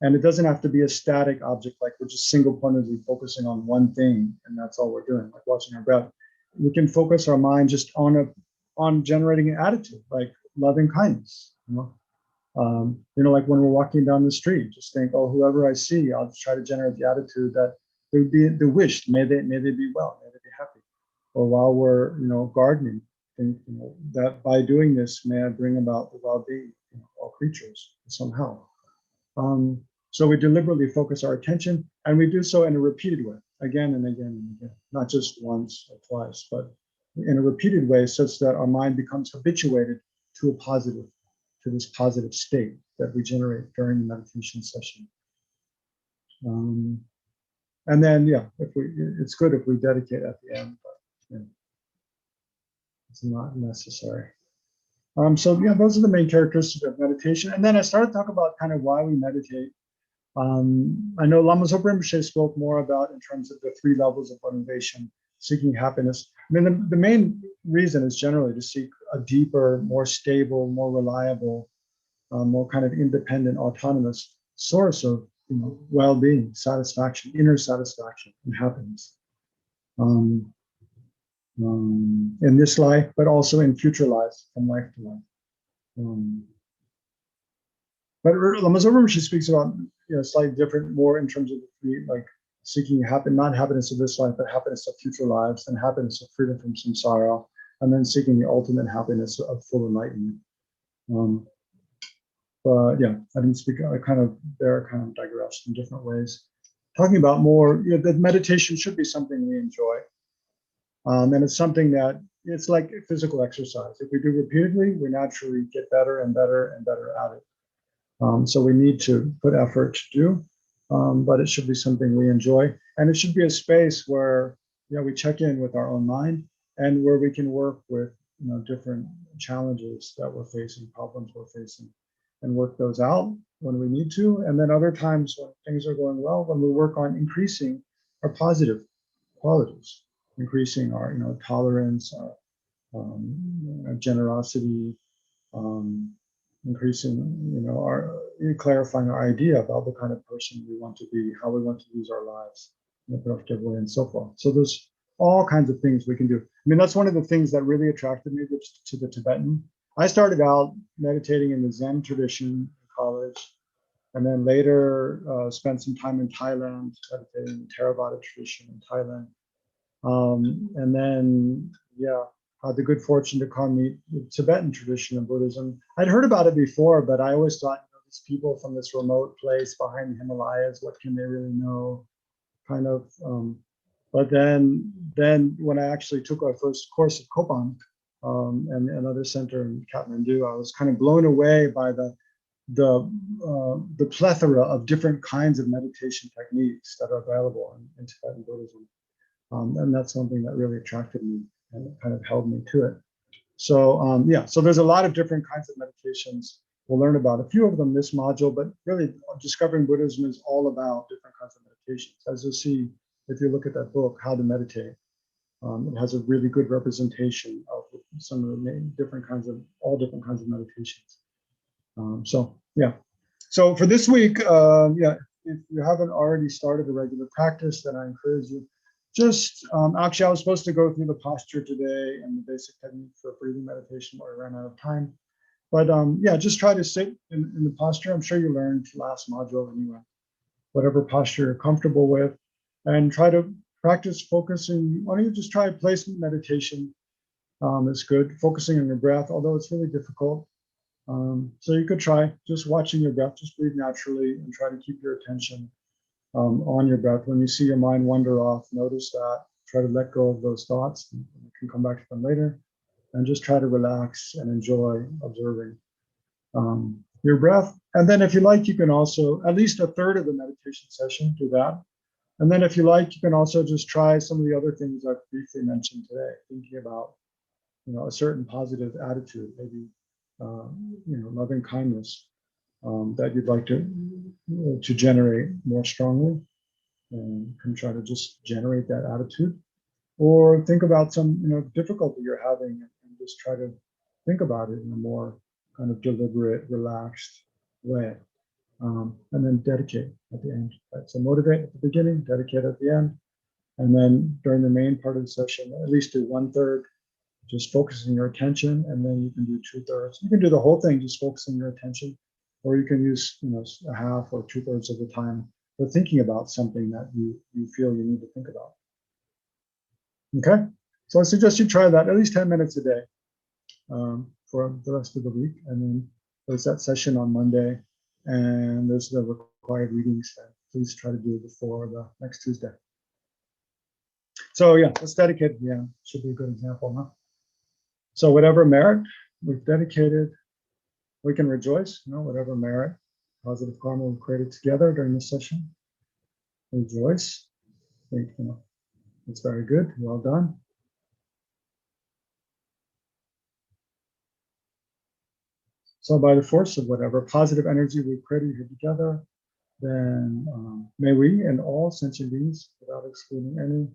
And it doesn't have to be a static object, like we're just single-pointedly focusing on one thing, and that's all we're doing, like watching our breath. We can focus our mind just on generating an attitude, like loving kindness. Like when we're walking down the street, just think, oh, whoever I see, I'll try to generate the attitude that they would be the wish, may they be well, may they be happy. Or while we're, gardening, think, that by doing this, may I bring about the well-being of all creatures somehow. So we deliberately focus our attention, and we do so in a repeated way, again and again and again, not just once or twice, but in a repeated way, such that our mind becomes habituated to this positive state that we generate during the meditation session. And then, it's good if we dedicate at the end, but it's not necessary. Those are the main characteristics of meditation. And then I started to talk about kind of why we meditate. I know Lama Zopa Rinpoche spoke more about in terms of the 3 levels of motivation, seeking happiness. I mean, the main reason is generally to seek a deeper, more stable, more reliable, more kind of independent, autonomous source of well-being, satisfaction, inner satisfaction, and happiness in this life, but also in future lives, from life to life. But Lama Zopa Rinpoche speaks about slightly different, more in terms of like seeking not happiness of this life, but happiness of future lives, and happiness of freedom from samsara, and then seeking the ultimate happiness of full enlightenment. But I didn't speak. I kind of digressed in different ways, talking about more. That meditation should be something we enjoy, and it's something that it's like physical exercise. If we do repeatedly, we naturally get better and better and better at it. So we need to put effort to do, but it should be something we enjoy, and it should be a space where we check in with our own mind and where we can work with different challenges that we're facing, problems we're facing, and work those out when we need to. And then other times when things are going well, when we work on increasing our positive qualities, increasing our tolerance, our generosity, increasing our clarifying our idea about the kind of person we want to be, how we want to use our lives in a productive way, and so forth. So there's all kinds of things we can do. I mean, that's one of the things that really attracted me to the Tibetan. I started out meditating in the Zen tradition in college, and then later spent some time in Thailand, meditating in the Theravada tradition in Thailand. And then, had the good fortune to meet the Tibetan tradition of Buddhism. I'd heard about it before, but I always thought, these people from this remote place behind the Himalayas, what can they really know? Kind of. But then when I actually took our first course at Kopan, and another center in Kathmandu, I was kind of blown away by the plethora of different kinds of meditation techniques that are available in Tibetan Buddhism. And that's something that really attracted me and kind of held me to it. So so there's a lot of different kinds of meditations. We'll learn about a few of them this module, but really Discovering Buddhism is all about different kinds of meditations. As you'll see, if you look at that book, How to Meditate, it has a really good representation of some of the main different kinds of meditations. So for this week, if you haven't already started a regular practice, then I encourage you. Just actually, I was supposed to go through the posture today and the basic technique for breathing meditation, but I ran out of time. But just try to sit in the posture. I'm sure you learned last module anyway. Whatever posture you're comfortable with, and try to practice focusing. Why don't you just try placement meditation? It's good. Focusing on your breath, although it's really difficult. So you could try just watching your breath, just breathe naturally and try to keep your attention on your breath. When you see your mind wander off, notice that. Try to let go of those thoughts. You can come back to them later, and just try to relax and enjoy observing your breath. And then if you like, you can also, at least a third of the meditation session, do that. And then if you like, you can also just try some of the other things I've briefly mentioned today, thinking about, a certain positive attitude, maybe, loving kindness that you'd like to generate more strongly, and can try to just generate that attitude. Or think about some, difficulty you're having, and just try to think about it in a more kind of deliberate, relaxed way. And then dedicate at the end. Right? So motivate at the beginning, dedicate at the end. And then during the main part of the session, at least do 1/3, just focusing your attention, and then you can do 2/3. You can do the whole thing, just focusing your attention, or you can use, a half or 2/3 of the time for thinking about something that you feel you need to think about. Okay, so I suggest you try that at least 10 minutes a day for the rest of the week. And then there's that session on Monday, and there's the required readings that please try to do before the next Tuesday. So yeah, let's dedicate it. Yeah, should be a good example, huh? So whatever merit we've dedicated, we can rejoice, whatever merit, positive karma we've created together during this session. Rejoice. Think, it's very good. Well done. So by the force of whatever positive energy we've created here together, then may we and all sentient beings, without excluding any,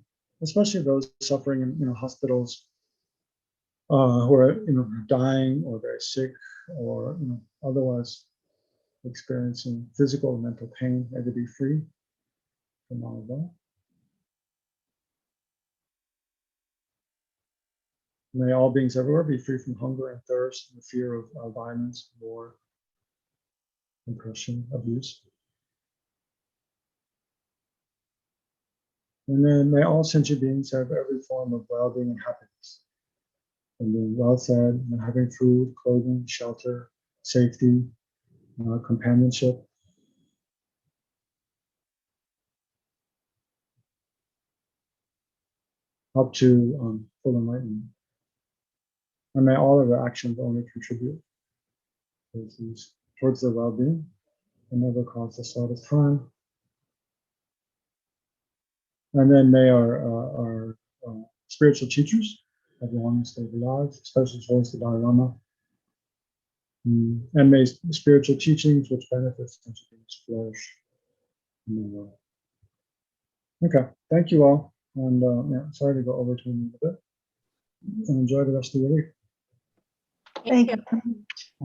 especially those suffering in hospitals, who are dying or very sick, or otherwise experiencing physical and mental pain, may they be free from all of that. May all beings everywhere be free from hunger and thirst and the fear of violence, war, oppression, abuse. And then may all sentient beings have every form of well-being and happiness, from being well fed, and having food, clothing, shelter, safety, companionship. Up to full enlightenment. And may all of their actions only contribute towards their well-being and never cause the slightest harm. And then may our spiritual teachers have long stayed alive, especially towards the Dalai Lama. And may spiritual teachings which benefit sentient beings flourish in the world. Okay, thank you all. And sorry to go over to a little bit. And enjoy the rest of your week. Thank you.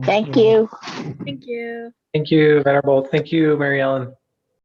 Thank you. Thank you. Thank you, Venerable. Thank you, Mary Ellen.